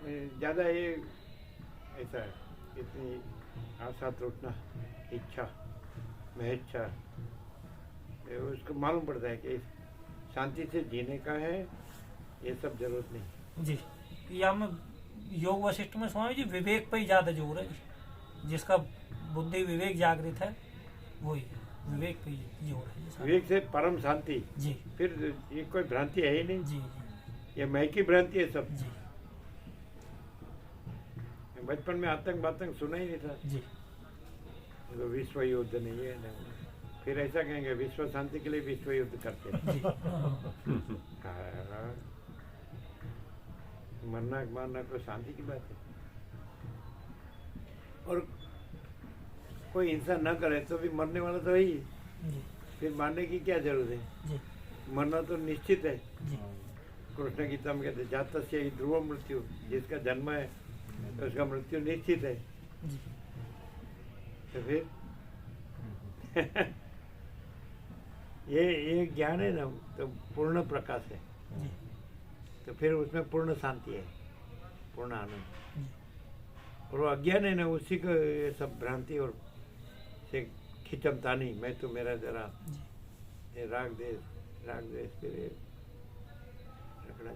S2: ज़्यादा ये ऐसा है, इतनी आशा टूटना, इच्छा महेच्छा, उसको मालूम पड़ता है कि शांति से जीने का है, ये सब जरूरत नहीं।
S3: जी या में योग वशिष्ठ में स्वामी जी विवेक पे ही ज्यादा जोर है जी। जिसका बुद्धि विवेक जागृत है वही है, विवेक पे ही जोर है जी।
S2: विवेक से परम शांति।
S3: जी
S2: फिर ये कोई भ्रांति है ही नहीं,
S3: जी
S2: ये मैं की भ्रांति है सब।
S3: जी
S2: बचपन में आतंक सुना ही नहीं था,
S3: जी
S2: तो विश्व युद्ध नहीं है ना, फिर ऐसा कहेंगे विश्व शांति के लिए विश्व युद्ध करते हैं।
S3: जी
S2: हाँ, मरना तो शांति की बात है। और कोई हिंसा न करे तो भी मरने वाला तो ही,
S3: जी
S2: फिर मारने की क्या जरूरत है?
S3: जी
S2: मरना तो निश्चित है।
S3: जी
S2: कृष्ण गीता में कहते जातस्य ही ध्रुव मृत्यु, जिसका जन्म है तो उसका मृत्यु निश्चित है।
S3: जी
S2: तो फिर ये ज्ञान है ना, तो पूर्ण प्रकाश है,
S3: जी
S2: तो फिर उसमें पूर्ण शांति है, पूर्ण आनंद।
S3: जी
S2: और वो अज्ञान है ना, उसी को ये सब भ्रांति और से खिंचमतानी, मैं तो मेरा जरा, ये राग देश फिर ये झगड़ा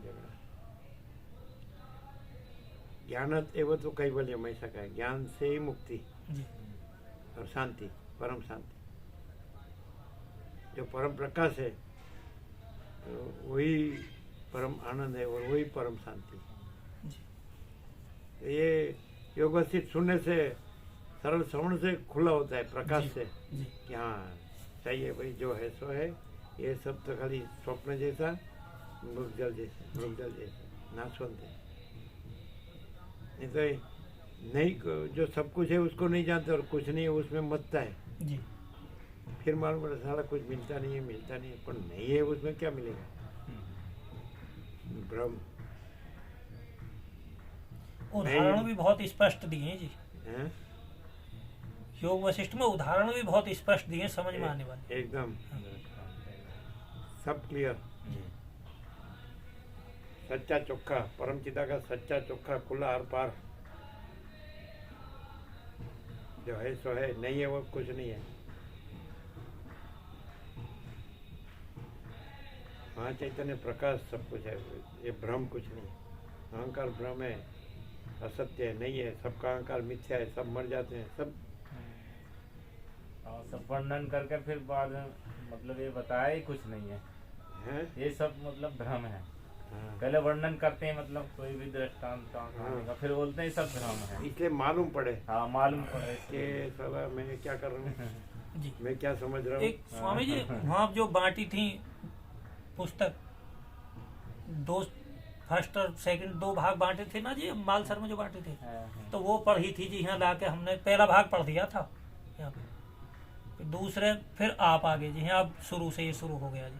S2: ज्ञानत एवं तो कैवल्यम, ऐसा कहा, ज्ञान से ही मुक्ति
S3: जी
S2: और शांति, परम शांति, जो परम प्रकाश है वही परम आनंद है और वही परम शांति।
S3: जी
S2: ये योग वशिष्ठ सुनने से, सरल श्रवण से खुला होता है, प्रकाश
S3: जी,
S2: से,
S3: जी
S2: कि हाँ चाहिए भाई, जो है सो है, ये सब तो खाली स्वप्न जैसा, मृगजल जैसा नाशवंत है। नहीं तो नहीं, जो सब कुछ है उसको नहीं जानते और कुछ नहीं है उसमें मत्ता है,
S3: जी
S2: फिर मालूम पड़ा सारा कुछ मिलता नहीं है, पर नहीं है उसमें क्या मिलेगा? भ्रम।
S3: उदाहरण भी बहुत स्पष्ट दिए हैं जी।
S2: हैं?
S3: योग वशिष्ठ में उदाहरण भी बहुत स्पष्ट दिए, समझ में आने वाले।
S2: एकदम सब क्लियर, सच्चा चोखा, परम चिता का सच्चा चोखा, खुला आर पार, जो है सो है, नहीं है वो कुछ नहीं है। हाँ, चैतन्य प्रकाश सब कुछ है, ये भ्रम कुछ नहीं है। अहंकार भ्रम है, असत्य है, नहीं है, सबका अहंकार मिथ्या है, सब मर जाते हैं सब।
S5: और सब वर्णन करके फिर बाद में मतलब ये बताया ही कुछ नहीं है,
S2: हैं?
S5: ये सब मतलब भ्रम है।
S2: हाँ।
S5: पहले वर्णन करते हैं मतलब कोई भी दृष्टांत का, फिर बोलते हैं सब भ्रम है।
S2: इसलिए मालूम पड़े
S5: हाँ मालूम पड़े
S2: कि साला मैं क्या कर रहा हूँ,
S3: जी
S2: मैं क्या समझ रहा हूँ।
S3: एक स्वामी जी वहाँ जो बांटी थी पुस्तक, दो फर्स्ट और सेकंड दो भाग बांटे थे ना जी, मालसर में जो बांटे थे, तो वो पढ़ी थी जी। यहाँ लाके हमने पहला भाग पढ़ दिया था यहाँ पे, फिर दूसरे फिर आप आगे जी, यहाँ अब शुरू से ये शुरू हो गया जी।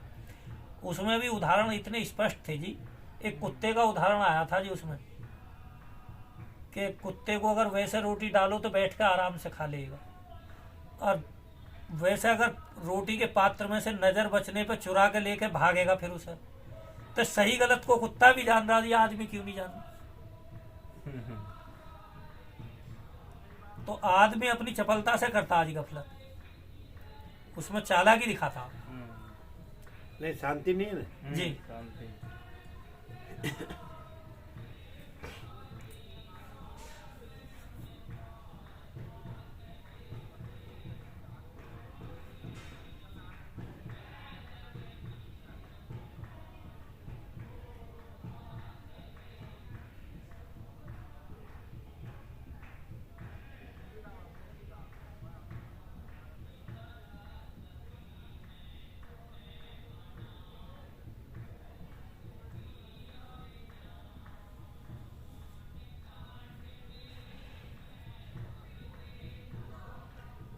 S3: उसमें भी उदाहरण इतने स्पष्ट थे जी। एक कुत्ते का उदाहरण आया था जी उसमें, कि कुत्ते को अगर वैसे रोटी डालो तो बैठ कर आराम से खा लेगा, और वैसे अगर रोटी के पात्र में से नजर बचने पे चुरा के लेके भागेगा फिर उसे। तो सही गलत को कुत्ता भी जान रहा है, आदमी क्यों नहीं जान रहा? तो आदमी अपनी चपलता से करता आज गफलत, उसमें चालाकी दिखाता।
S2: नहीं, शांति नहीं है ना
S3: जी।
S5: शांति।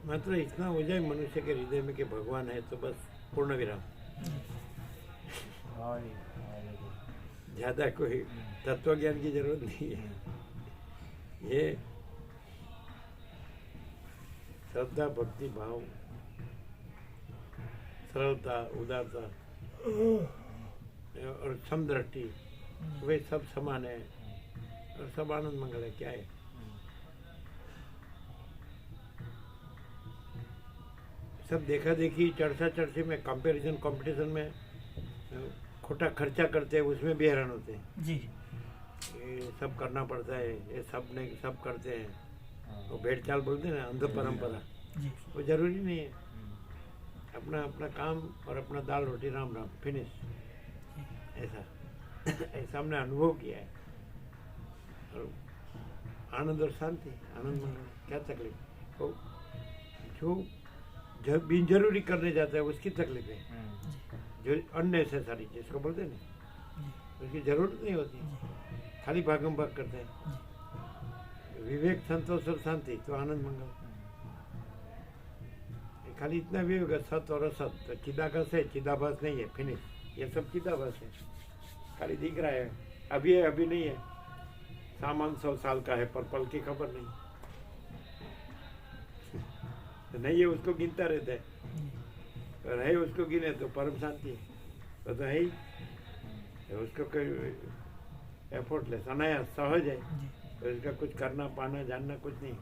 S2: मात्र इतना हो जाए मनुष्य के हृदय में कि भगवान है तो बस पूर्ण विराम।
S5: हाँ जी, हाँ जी।
S2: ज्यादा कोई तत्व ज्ञान की जरूरत नहीं है। ये श्रद्धा, भक्ति भाव, सरलता, उदारता और समदृष्टि, वे सब समान है और सब आनंद मंगल है। क्या है? सब देखा देखी, चर्चा चर्चे में, कंपैरिजन कंपटीशन में खोटा खर्चा करते हैं, उसमें भी हैरान होते हैं
S3: जी।
S2: ये सब करना पड़ता है, ये सब नहीं, सब करते हैं। वो भेड़ चाल बोलते हैं ना, अंध परंपरा,
S3: जी।
S2: वो जरूरी नहीं है। अपना अपना काम और अपना दाल रोटी राम राम, फिनिश। ऐसा हमने अनुभव किया है। और आनंद और शांति, आनंद मंगल, क्या तकलीफ? वो जो बिन जरूरी करने जाता है उसकी तकलीफ है, जो अननेसेसरी जिसको बोलते हैं ना, उसकी जरूरत नहीं होती, खाली भागम भाग करते हैं। विवेक, संतोष और शांति तो आनंद मंगल। खाली इतना भी होगा, सत और असत तो चिदाभास है, चिदाभास नहीं है, फिनिश। ये सब चिदाभास है, खाली दिख रहा है, अभी है अभी नहीं है। सामान 100 साल का है पर पल की खबर नहीं। तो नहीं है उसको गिनता रहता है, और है उसको गिने तो परम शांति है। तो है ही, उसको कोई एफर्टलेस, अनायास, सहज है। तो इसका कुछ करना पाना जानना कुछ नहीं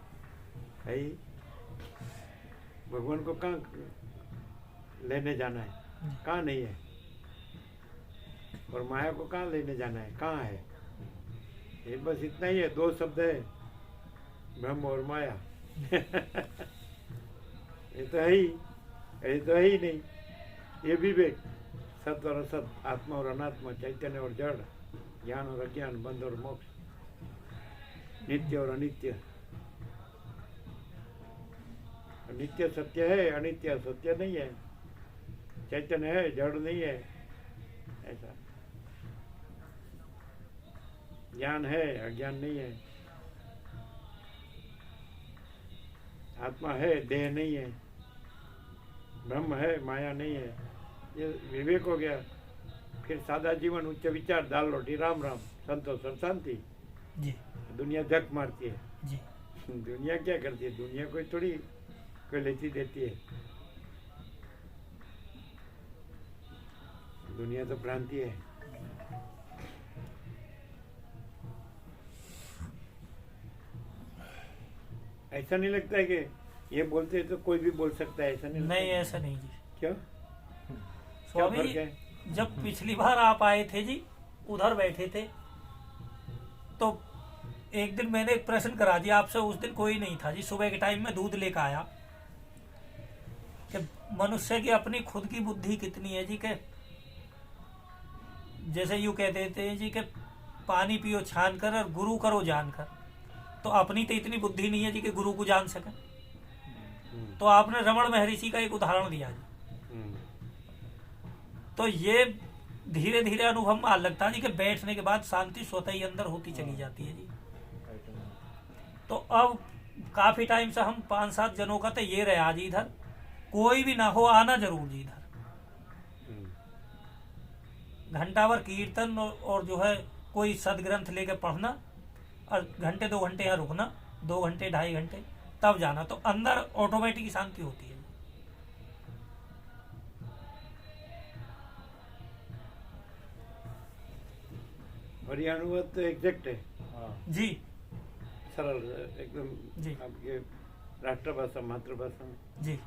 S2: है ही। भगवान को कहाँ लेने जाना है? कहाँ नहीं है। और माया को कहाँ लेने जाना है? कहाँ है? ये बस इतना ही है, 2 शब्द है, ब्रह्म और माया। ये तो है ही, ये तो है ही नहीं। ये विवेक, सत्य और असत, आत्मा और अनात्मा, चैतन्य और जड़, ज्ञान और अज्ञान, बंध और मोक्ष, नित्य और अनित्य। नित्य सत्य है, अनित्य सत्य नहीं है, चैतन्य है, जड़ नहीं है। ऐसा ज्ञान है, अज्ञान नहीं है, आत्मा है, देह नहीं है, ब्रह्म है, माया नहीं है। ये विवेक हो गया। फिर सादा जीवन, उच्च विचार, दाल रोटी राम राम, संतोष और शांति।
S3: जी।
S2: दुनिया जग मारती है।
S3: जी।
S2: दुनिया क्या करती है? दुनिया कोई थोड़ी कोई लेती देती है। दुनिया तो भ्रांति है। ऐसा नहीं लगता है कि ये बोलते हैं तो कोई भी बोल सकता है? ऐसा नहीं लगता
S3: नहीं,
S2: है?
S3: ऐसा नहीं जी।
S2: क्यों?
S3: स्वामी
S2: फर्क
S3: जी,
S2: है?
S3: जब पिछली बार आप आए थे जी, उधर बैठे थे, तो एक दिन मैंने एक प्रश्न करा दिया आपसे। उस दिन कोई नहीं था जी, सुबह के टाइम में दूध लेकर आया कि मनुष्य की अपनी खुद की बुद्धि कितनी है जी, के जैसे यूं कह देते हैं जी कि पानी पियो छान कर और गुरु करो जान कर। तो अपनी तो इतनी बुद्धि नहीं है जी कि गुरु को जान सके। तो आपने रमण महर्षि का एक उदाहरण दिया जी। तो ये धीरे धीरे अनुभव में आ लगता है जी कि बैठने के बाद शांति स्वतः ही अंदर होती चली जाती है जी। तो अब काफी टाइम से हम 5-7 जनों का तो ये रहा जी, इधर कोई भी ना हो, आना जरूर जी इधर। घंटा भर कीर्तन और जो है कोई सदग्रंथ लेके पढ़ना और घंटे 2 घंटे यहाँ रुकना, 2 घंटे 2.5 घंटे, तब जाना, तो अंदर ऑटोमेटिक शांति होती है।
S2: और ये अनुवाद तो एग्जैक्ट है,
S3: जी
S2: सरल एकदम,
S3: जी।
S2: आपके राष्ट्रभाषा मातृभाषा में
S3: जी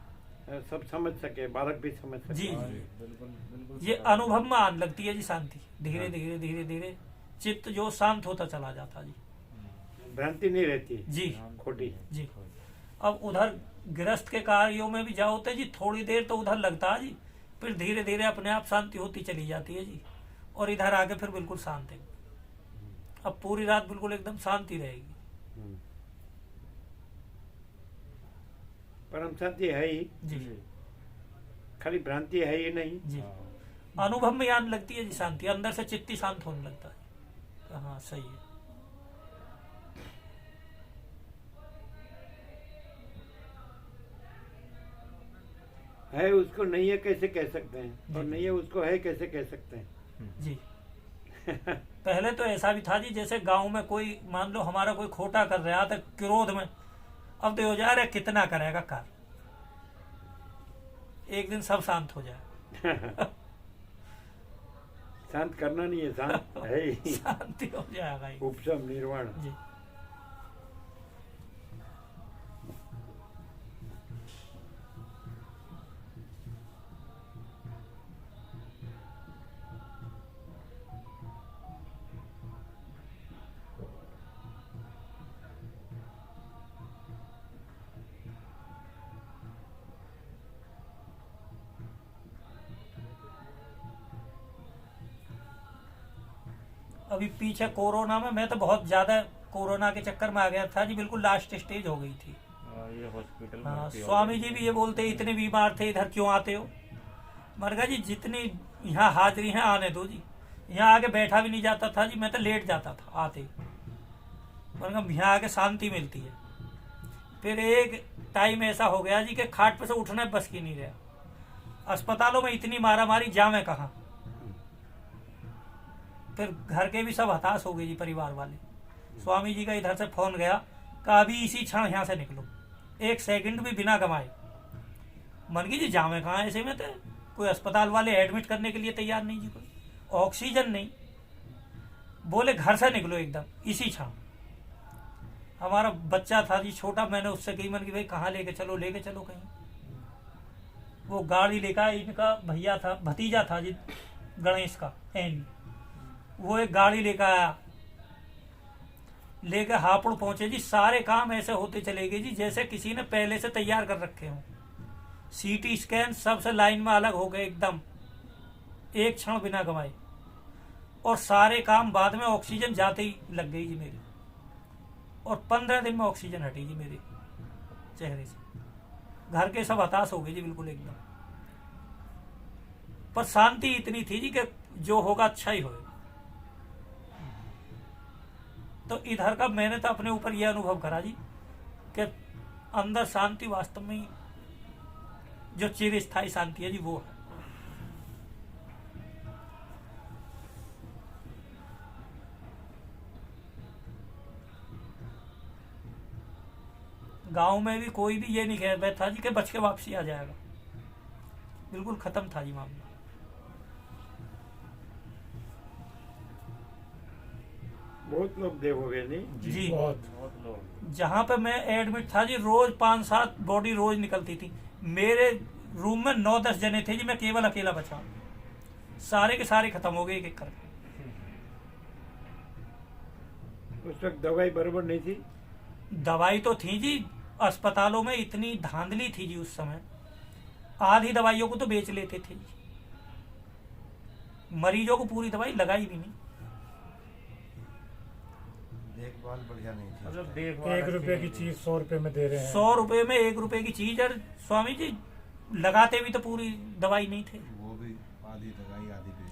S2: सब समझ सके, बालक भी समझ सके।
S3: जी
S5: बिल्कुल बिल्कुल
S3: ये अनुभव में आने लगती है जी शांति, धीरे धीरे धीरे धीरे चित्त जो शांत होता चला जाता जी।
S2: भ्रांति नहीं रहती
S3: जी
S2: खोटी।
S3: जी। अब उधर गृहस्थ के कार्यों में भी जाओ तो जी थोड़ी देर तो उधर लगता है जी, फिर धीरे धीरे अपने आप शांति होती चली जाती है जी, और इधर आके फिर बिल्कुल शांत है। अब पूरी रात बिल्कुल एकदम शांति रहेगी।
S2: परम शांति है ही,
S3: जी
S2: खाली भ्रांति है ही नहीं।
S3: जी। अनुभव में आने लगती है जी शांति, अंदर से चित्त ही शांत होने लगता है। हाँ सही है।
S2: है उसको नहीं है कैसे कह सकते हैं, और नहीं है उसको है कैसे कह सकते हैं।
S3: जी पहले तो ऐसा भी था जी, जैसे गांव में कोई मान लो हमारा कोई खोटा कर रहा था क्रोध में, अब तो हो जा रहा है कितना करेगा कर, एक दिन सब शांत हो जाए।
S2: शांत करना नहीं है, शांत है ही।
S3: शांति हो जाएगा ही।
S2: उपशम निर्वाण।
S3: जी अभी पीछे कोरोना में मैं तो बहुत ज्यादा कोरोना के चक्कर में आ गया था जी, बिल्कुल लास्ट स्टेज हो गई थी।
S5: ये हॉस्पिटल
S3: हाँ,
S5: भर्ती हो
S3: स्वामी
S5: गए।
S3: जी भी ये बोलते इतने बीमार थे इधर क्यों आते हो। मरगा जी जितनी यहाँ हाजिरी है आने दो जी, यहाँ आके बैठा भी नहीं जाता था जी, मैं तो लेट जाता था आते। मरगा यहाँ आके शांति मिलती है। फिर एक टाइम ऐसा हो गया जी कि खाट पे से उठने बस की नहीं रहा, अस्पतालों में इतनी मारा मारी जामे कहाँ। फिर घर के भी सब हताश हो गए जी, परिवार वाले। स्वामी जी का इधर से फोन गया कि अभी इसी क्षण यहाँ से निकलो, 1 सेकंड भी बिना गंवाए। मन की जी जामे कहाँ, ऐसे में तो कोई अस्पताल वाले एडमिट करने के लिए तैयार नहीं जी, कोई ऑक्सीजन नहीं। बोले घर से निकलो एकदम इसी क्षण। हमारा बच्चा था जी छोटा, मैंने उससे कही मन की भाई कहाँ लेके चलो कहीं। वो गाड़ी लेकर, इनका भैया था, भतीजा था जी गणेश का एन, वो एक गाड़ी लेकर आया, लेकर हापुड़ पहुंचे जी। सारे काम ऐसे होते चले गए जी जैसे किसी ने पहले से तैयार कर रखे हों। सीटी स्कैन सबसे लाइन में अलग हो गए एकदम, एक क्षण बिना गंवाए। और सारे काम बाद में ऑक्सीजन जाते ही लग गई जी मेरी, और 15 दिन में ऑक्सीजन हटी जी मेरे चेहरे से। घर के सब हताश हो गए जी बिल्कुल एकदम। पर शांति इतनी थी जी कि जो होगा अच्छा ही होगा। तो इधर का मैंने तो अपने ऊपर यह अनुभव करा जी कि अंदर शांति वास्तव में जो चिरस्थायी शांति है जी वो है। गांव में भी कोई भी ये नहीं कह बैठा जी कि बच के वापसी आ जाएगा, बिल्कुल खत्म था जी मामला।
S2: बहुत लोग देव हो गए नहीं।
S3: जी
S5: बहुत लोग।
S3: जहाँ पे मैं एडमिट था जी रोज 5-7 बॉडी रोज निकलती थी। मेरे रूम में 9-10 जने थे जी, मैं केवल अकेला बचा। सारे के सारे खत्म हो गए एक एक करके।
S2: उस वक्त दवाई बराबर नहीं थी।
S3: दवाई तो थी जी, अस्पतालों में इतनी धांधली थी जी उस समय, आधी दवाइयों को तो बेच लेते थे जी, मरीजों को पूरी दवाई लगाई भी नहीं।
S7: देखभाल बढ़िया नहीं थी।
S5: मतलब देखभाल
S4: 1
S5: अच्छी
S4: रुपए की
S5: नहीं थी।
S4: चीज 100 रुपए में दे रहे हैं।
S3: 100 रुपए में 1 रुपए की चीज, और स्वामी जी लगाते भी तो पूरी दवाई नहीं थे।
S7: वो भी आधी लगाई आधी बेच दी।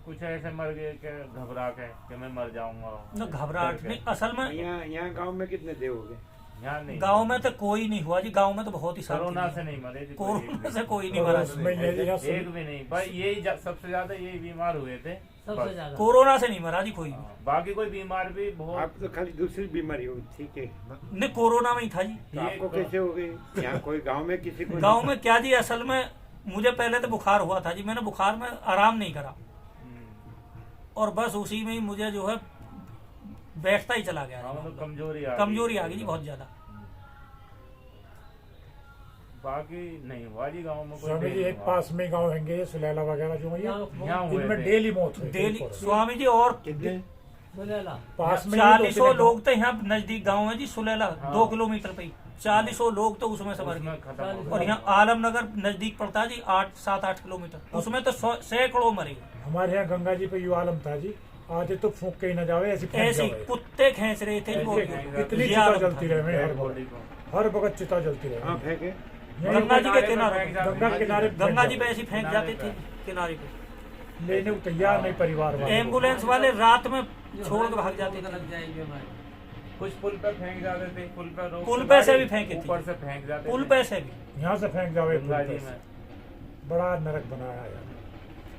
S5: कुछ ऐसे मर गए कि घबरा के कि मैं मर जाऊंगा।
S3: न घबराहट नहीं, असल में
S2: यहाँ गांव में कितने देव हो गए?
S5: यहाँ नहीं
S3: गांव में तो कोई नहीं हुआ जी, गांव में तो बहुत ही
S5: कोरोना
S3: शांति
S5: से
S3: है।
S5: नहीं मरे जी,
S3: कोरोना से कोई नहीं मरा जी।
S5: एक भी नहीं भाई, यही सबसे ज्यादा यही बीमार हुए थे
S8: सबसे ज्यादा
S3: कोरोना से नहीं मरा जी कोई भी।
S5: हाँ, बाकी कोई बीमार भी बहुत
S2: आप तो खाली दूसरी बीमारी हो, ठीक है।
S3: नहीं कोरोना में ही था जी।
S2: तो आपको कैसे हो गई? यहाँ कोई गांव में किसी को
S3: गांव में क्या जी, असल में मुझे पहले तो बुखार हुआ था जी, मैंने बुखार में आराम नहीं करा और बस उसी में ही मुझे जो है बैठता ही चला गया
S5: हाँ,
S3: जी।
S5: मतलब कमजोरी
S3: आ गई जी बहुत ज्यादा।
S5: बाकी नहीं हुआ जी गाँव में कोई
S4: स्वामी जी
S5: नहीं
S4: एक
S5: हुआ।
S4: पास में गांव हैंगे सुलैला वगैरह जो है
S5: यहाँ हुए
S4: इनमें
S5: थे।
S4: डेली मौत हुई
S3: डेली स्वामी जी, और
S2: कितने?
S8: सुलेला
S4: पास में ही दो
S3: 40
S4: तीन
S3: लोग तो यहाँ नजदीक गांव है जी सुलेला,
S5: हाँ।
S3: 2 किलोमीटर पे ही 40 लोग तो उसमें से मर
S5: उसमें
S3: गए।
S5: खत्म हो
S3: और
S5: गया।
S3: यहाँ आलमनगर नजदीक पड़ता है जी 7-8 किलोमीटर, उसमें तो सैकड़ों मरे।
S4: हमारे यहाँ गंगा जी पे यू आलम था जी, आज तो फूंक के ही न जावे ऐसी फूंक
S3: ऐसे ही
S4: जावे।
S3: कुत्ते खींच रहे थे वो।
S5: ऐसे
S4: इतनी
S3: ये
S4: चिता
S3: आलम
S4: जलती
S3: था।
S4: रहे हर
S5: बॉडी
S4: वक्त,
S5: को
S4: हर वक्त चिता जलती रहे।
S2: हाँ फेंके।
S4: यहीं
S3: गंगा जी के
S5: किनारे
S3: किनारे,
S5: पे फेंक जाते
S4: गंगा
S5: हैं।
S4: के किनारे
S3: गंगा जी पे
S4: फेंक
S3: ऐसे फेंक
S5: किनारे
S3: जाते थे
S5: पे।
S3: किनारे पे।
S4: जाओ। लेने को तैयार नहीं परिवार वाले।
S3: एम्बुलेंस वाले रात में छोड़ के भाग जाते थे।
S8: लग जाएगी हमारी।
S5: कुछ पुल पे फेंक जाते थे, पुल पे रोक
S3: पुल
S5: के
S3: पे से
S5: गाड़ी
S3: भी फेंके थे।
S5: ऊपर से फेंक जाते
S3: पुल
S5: थे।
S3: पे से भी।
S4: यहाँ से फेंक जावे
S5: गंगा
S4: पुल
S5: जी
S4: पे से।
S5: में
S4: बड़ा नरक बनाया है।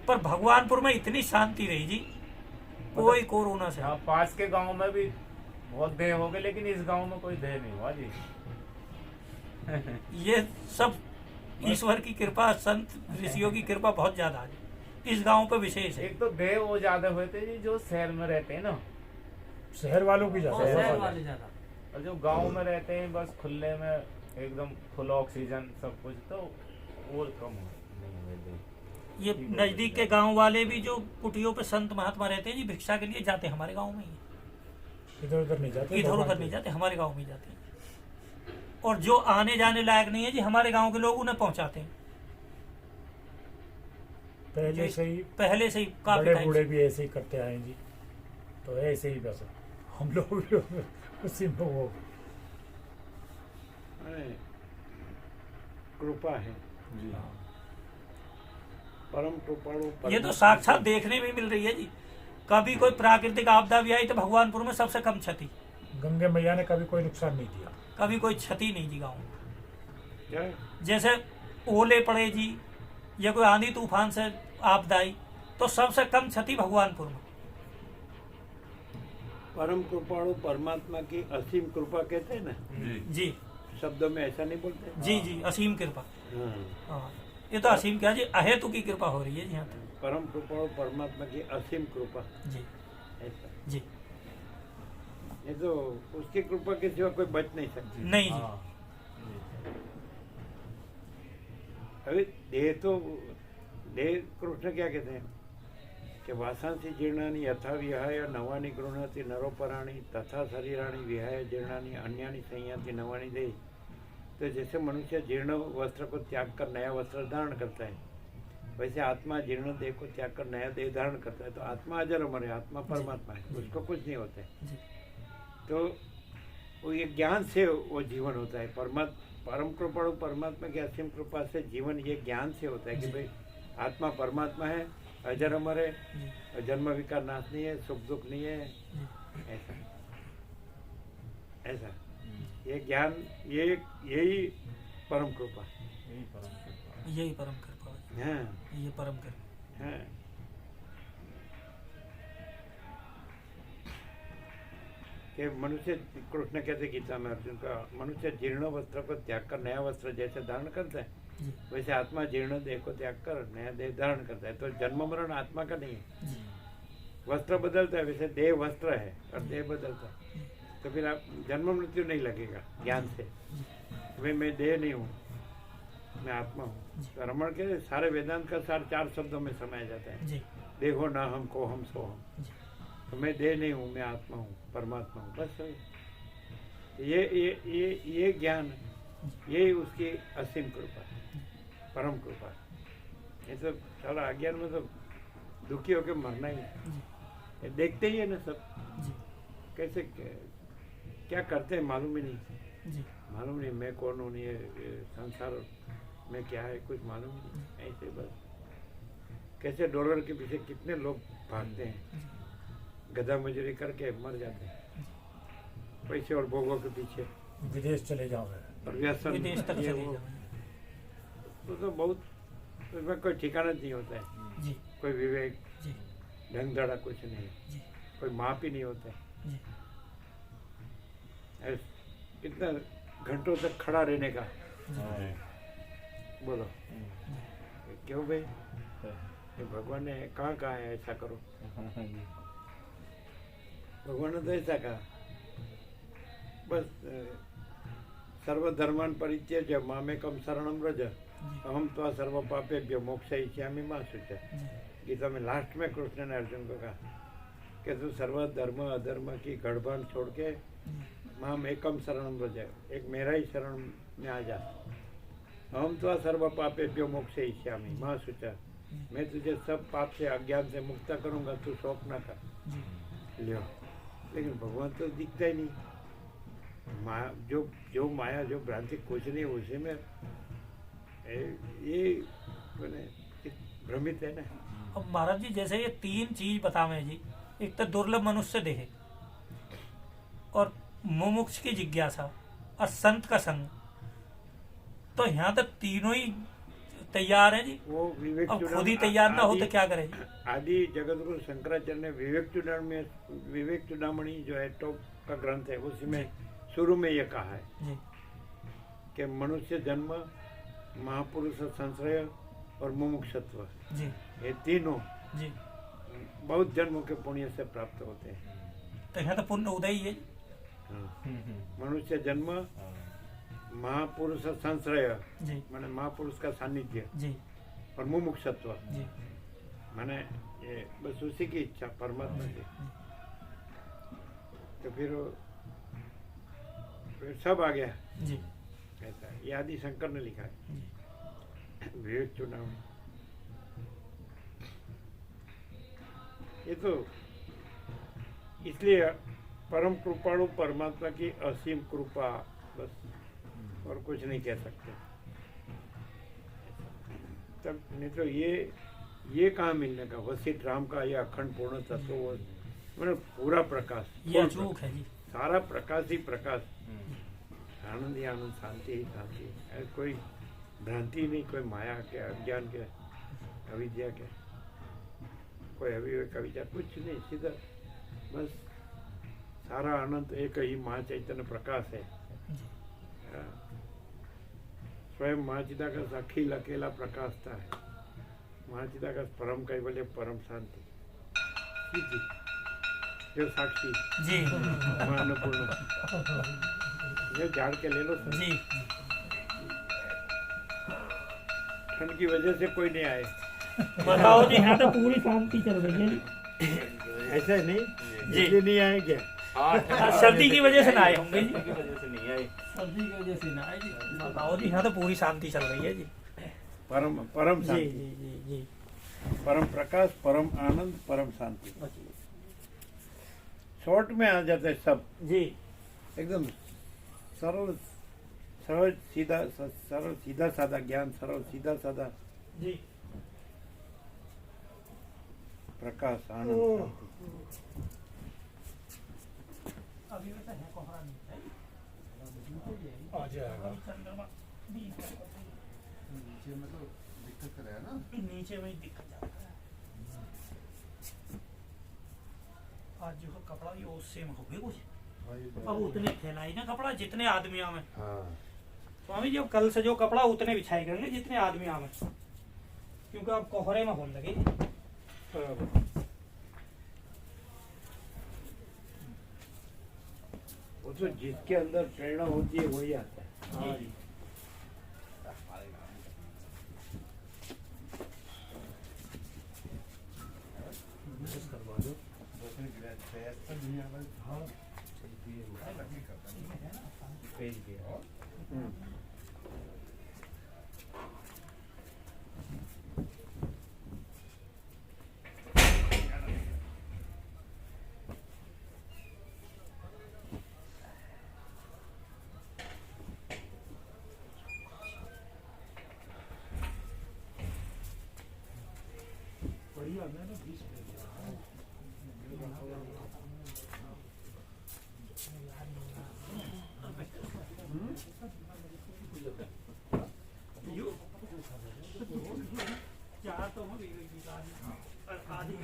S3: पर भगवानपुर में इतनी शांति रही जी, कोई कोरोना से।
S5: हाँ, पास के गांव में भी बहुत देह हो गए, लेकिन इस गांव में कोई देह नहीं हुआ जी।
S3: ये सब ईश्वर की कृपा, संत ऋषियों की कृपा बहुत ज्यादा है इस गांव पे विशेष है।
S5: एक तो देह वो ज्यादा हुए थे जी जो शहर में रहते हैं ना,
S4: शहर वालों की
S8: और
S4: ज्यादा
S8: शहर
S4: है।
S8: वाले ज्यादा।
S5: और जो गांव में रहते हैं बस खुले में एकदम फुल ऑक्सीजन सब कुछ, तो वो कम नहीं हुए देह।
S3: ये नजदीक के गांव वाले भी जो कुटियों पे संत महात्मा रहते हैं जी, भिक्षा के लिए जाते हैं हमारे गांव में ही।
S4: इधर उधर नहीं जाते,
S3: इधर उधर नहीं जाते, हमारे गांव में ही जाते हैं। और जो आने जाने लायक नहीं है जी, हमारे गांव के लोग उन्हें पहुंचाते हैं
S4: पहले से ही।
S3: पहले से ही काफी
S4: बड़े
S3: टाइम
S4: बूढ़े
S3: से।
S4: भी ऐसे ही करते आए जी, तो ऐसे ही बस हम लोग भी उसी में वो
S2: अरे, कृपा है,
S7: जी
S2: परम कृपाणु।
S3: ये तो
S2: परमात्मा
S3: साक्षात देखने में मिल रही है जी। कभी कोई प्राकृतिक आपदा भी आई तो भगवानपुर में सबसे कम क्षति,
S4: गंगे मैया ने कभी कोई नुकसान नहीं दिया।
S3: कभी कोई क्षति नहीं जी गाँव में।
S2: क्या?
S3: जैसे ओले पड़े जी या कोई आंधी तूफान से आपदा आई तो सबसे कम क्षति भगवानपुर में।
S2: परम कृपाणु परमात्मा की असीम कृपा कहते हैं ना,
S3: जी
S2: शब्दों में ऐसा नहीं बोलते?
S3: जी जी, असीम कृपा।
S2: हाँ।
S3: हाँ, ये तो असीम क्या जी, अहेतु की कृपा हो रही है जी यहाँ पे।
S2: परम कृपाणु परमात्मा की असीम कृपा,
S3: जी
S2: ऐसा।
S3: जी,
S2: ये तो उसकी कृपा के सिवा कोई बच नहीं सकती।
S3: नहीं जी।
S5: हाँ।
S2: अभी देह कृष्ण क्या कहते हैं कि वासांसी जीर्णानि यथा विहाय नवानि गृह्णाति नरोपराणि तथा शरीराणि विहाय जीर्णानि अन्यानि संयाति नवानि देहि। तो जैसे मनुष्य जीर्ण वस्त्र को त्याग कर नया वस्त्र धारण करता है, वैसे आत्मा जीर्ण देह को त्याग कर नया देह धारण करता है। तो आत्मा अजर अमर है, आत्मा परमात्मा है, उसको कुछ नहीं होता है।
S3: जी।
S2: तो वो ये ज्ञान से वो जीवन होता है। परम कृपाणु परमात्मा की असीम कृपा से जीवन ये ज्ञान से होता है कि भाई आत्मा परमात्मा है, अजर अमर है,
S3: जी।
S2: जन्म विकार नाश नहीं है, सुख दुख नहीं है,
S3: जी।
S2: ऐसा ऐसा ये ज्ञान, यही परम कृपा
S5: यही परम कृपा।
S3: यही परम कृपा है।
S2: है।
S3: ये परम कृपा।
S2: हाँ। कि मनुष्य, कृष्ण कहते गीता में अर्जुन का, मनुष्य जीर्ण वस्त्र को त्याग कर नया वस्त्र जैसे धारण करता है,
S3: जी
S2: वैसे आत्मा जीर्ण देह को त्याग कर नया देह धारण करता है। तो जन्म मरण आत्मा का नहीं है।
S3: जी
S2: वस्त्र बदलता है, वैसे देह वस्त्र है और देह बदलता है। तो फिर आप जन्म मृत्यु नहीं लगेगा ज्ञान से। भाई मैं देह नहीं हूँ, मैं आत्मा हूँ। तो रमण के सारे वेदांत का सार 4 शब्दों में समाया जाता है।
S3: जी
S2: देखो ना हम को हम सो हम।
S3: जी।
S2: तो मैं देह नहीं हूँ, मैं आत्मा हूँ, परमात्मा हूँ, बस ये ज्ञान, यही उसकी असीम कृपा, परम कृपा। ये सब सारा अज्ञान में तो दुखी होकर मरना ही है। ये देखते ही है ना सब,
S3: जी
S2: कैसे क्या करते हैं मालूम ही नहीं।
S3: जी
S2: मालूम नहीं मैं कौन हूँ, ये संसार में क्या है कुछ मालूम ही नहीं। ऐसे बस कैसे डॉलर के पीछे कितने लोग भागते हैं, गधा मजूरी करके मर जाते हैं पैसे और भोगों के पीछे।
S4: विदेश चले जाओ है।
S2: और व्यसन
S3: विदेश तक
S2: ये
S3: चले
S2: वो,
S3: जाओ
S2: तो बहुत उसमें कोई ठिकाना नहीं होता है,
S3: जी
S2: कोई विवेक
S3: जी
S2: ढंग धड़ा कुछ नहीं,
S3: जी
S2: कोई माप ही नहीं होता है।
S3: जी
S2: कितना घंटों तक खड़ा रहने का, बोलो क्यों भाई? ये भगवान ने कहाँ कहा है ऐसा करो? भगवान ने तो ऐसा कहा, बस सर्वधर्मान परित्यज्य मामेकं शरणं व्रज अहम त्वा सर्व पापेभ्यो मोक्षयिष्यामि मा शुच। गीता में लास्ट में कृष्ण ने अर्जुन को कहा कि तू सर्व धर्म अधर्म की गड़बड़ छोड़ के माम एकम शरणं व्रज, एक मेरा ही शरण में आ जा। अहम त्वा सर्व पापेभ्यो मोक्षयिष्यामि मा शुच, मैं तुझे सब पाप से अज्ञान से मुक्त करूंगा, तू शोक ना कर। लियो, लेकिन भगवान तो दिखता ही नहीं। माया जो माया जो भ्रांति कुछ नहीं उसी में ये मैंने भ्रमित है ना।
S3: अब महाराज जी जैसे ये 3 चीज बतावे जी, एक तो दुर्लभ मनुष्य देह और मुमुक्ष की जिज्ञासा और संत का संग, तो यहाँ तक तीनों ही तैयार है जी।
S2: वो विवेक
S3: अब खुद ही तैयार ना हो तो क्या करें जी?
S2: आदि जगत गुरु शंकराचार्य ने विवेक चूड़ामणि जो है टॉप का ग्रंथ है, उसी में शुरू में ये कहा है
S3: जी
S2: कि मनुष्य जन्म, महापुरुष संश्रय और मुमुक्षत्व,
S3: जी
S2: ये तीनों
S3: जी,
S2: बहुत जन्मों के पुण्य से प्राप्त होते हैं।
S3: तो यहाँ तो पुण्य उदय ही है जी।
S2: हाँ। मनुष्य जन्म, महापुरुष संश्रय
S3: जी
S2: माने महापुरुष का सानिध्य,
S3: जी
S2: और मुमुक्षत्व
S3: जी
S2: माने ये बस उसी की इच्छा परमात्मा की। तो फिर सब आ गया
S3: जी
S2: ऐसा। ये आदि शंकर ने लिखा है
S3: जी
S2: विवेक चुनाव। ये तो इसलिए परम कृपाणु परमात्मा की असीम कृपा, बस और कुछ नहीं कह सकते। तब नहीं तो ये कहाँ मिलने का? वशिष्ठ राम का ये अखंड पूर्ण तत्व, मतलब पूरा प्रकाश,
S3: ये अचूक है जी।
S2: सारा प्रकाश ही प्रकाश, आनंद ही आनंद, शांति ही शांति। कोई भ्रांति नहीं, कोई माया के, अज्ञान के, अविद्या के, कोई अविवेक अविद्या कुछ नहीं, सीधा बस सारा आनंद एक ही महा चैतन्य प्रकाश है। स्वयं महाचिदाकाश अखिल अकेला प्रकाशता है। महाचिदाकाश परम कैवल्य, परम शांति, सिद्धि, जो साक्षी
S3: जी
S2: अन्नपूर्ण, ये झाड़ के ले लो सर।
S3: जी
S2: ठंड की वजह से कोई नहीं आए,
S3: बताओ जी, यहाँ तो पूरी शांति चल रही है जी।
S2: ऐसा नहीं
S3: जी।
S2: इसलिए नहीं आए क्या?
S3: सर्दी की वजह से ना आए होंगे जी।
S5: की वजह से नहीं आई।
S3: सर्दी की वजह से ना आए जी। बताओ जी, यहाँ तो पूरी शांति चल रही है जी।
S2: परम
S3: जी
S2: शांति,
S3: जी जी जी
S2: परम प्रकाश, परम आनंद, परम शांति। शॉर्ट में आ जाते हैं सब,
S3: जी
S2: एकदम सरल सरल सीधा, सरल सीधा साधा ज्ञान, सरल सीधा साधा
S3: जी
S2: प्रकाश, आनंद, शांति।
S3: अभी वैसा है कोहरा नहीं है।
S4: आ जाएगा।
S3: चंद्रमा
S7: नीचे में तो दिक्कत कर रहा है ना।
S3: नीचे में ही दिक्कत जाता है। आज जो है कपड़ा ये उससे में हो गए कुछ, अब उतने फैलाई ना कपड़ा जितने आदमी आवे। स्वामी जी अब कल से जो कपड़ा उतने बिछाए करेंगे जितने आदमी आवे, क्योंकि अब कोहरे में होने लगे।
S2: वो तो जिसके अंदर प्रेरणा होती है वही आता है।
S3: जी बढ़िया है ना, 20 मिनट। आदि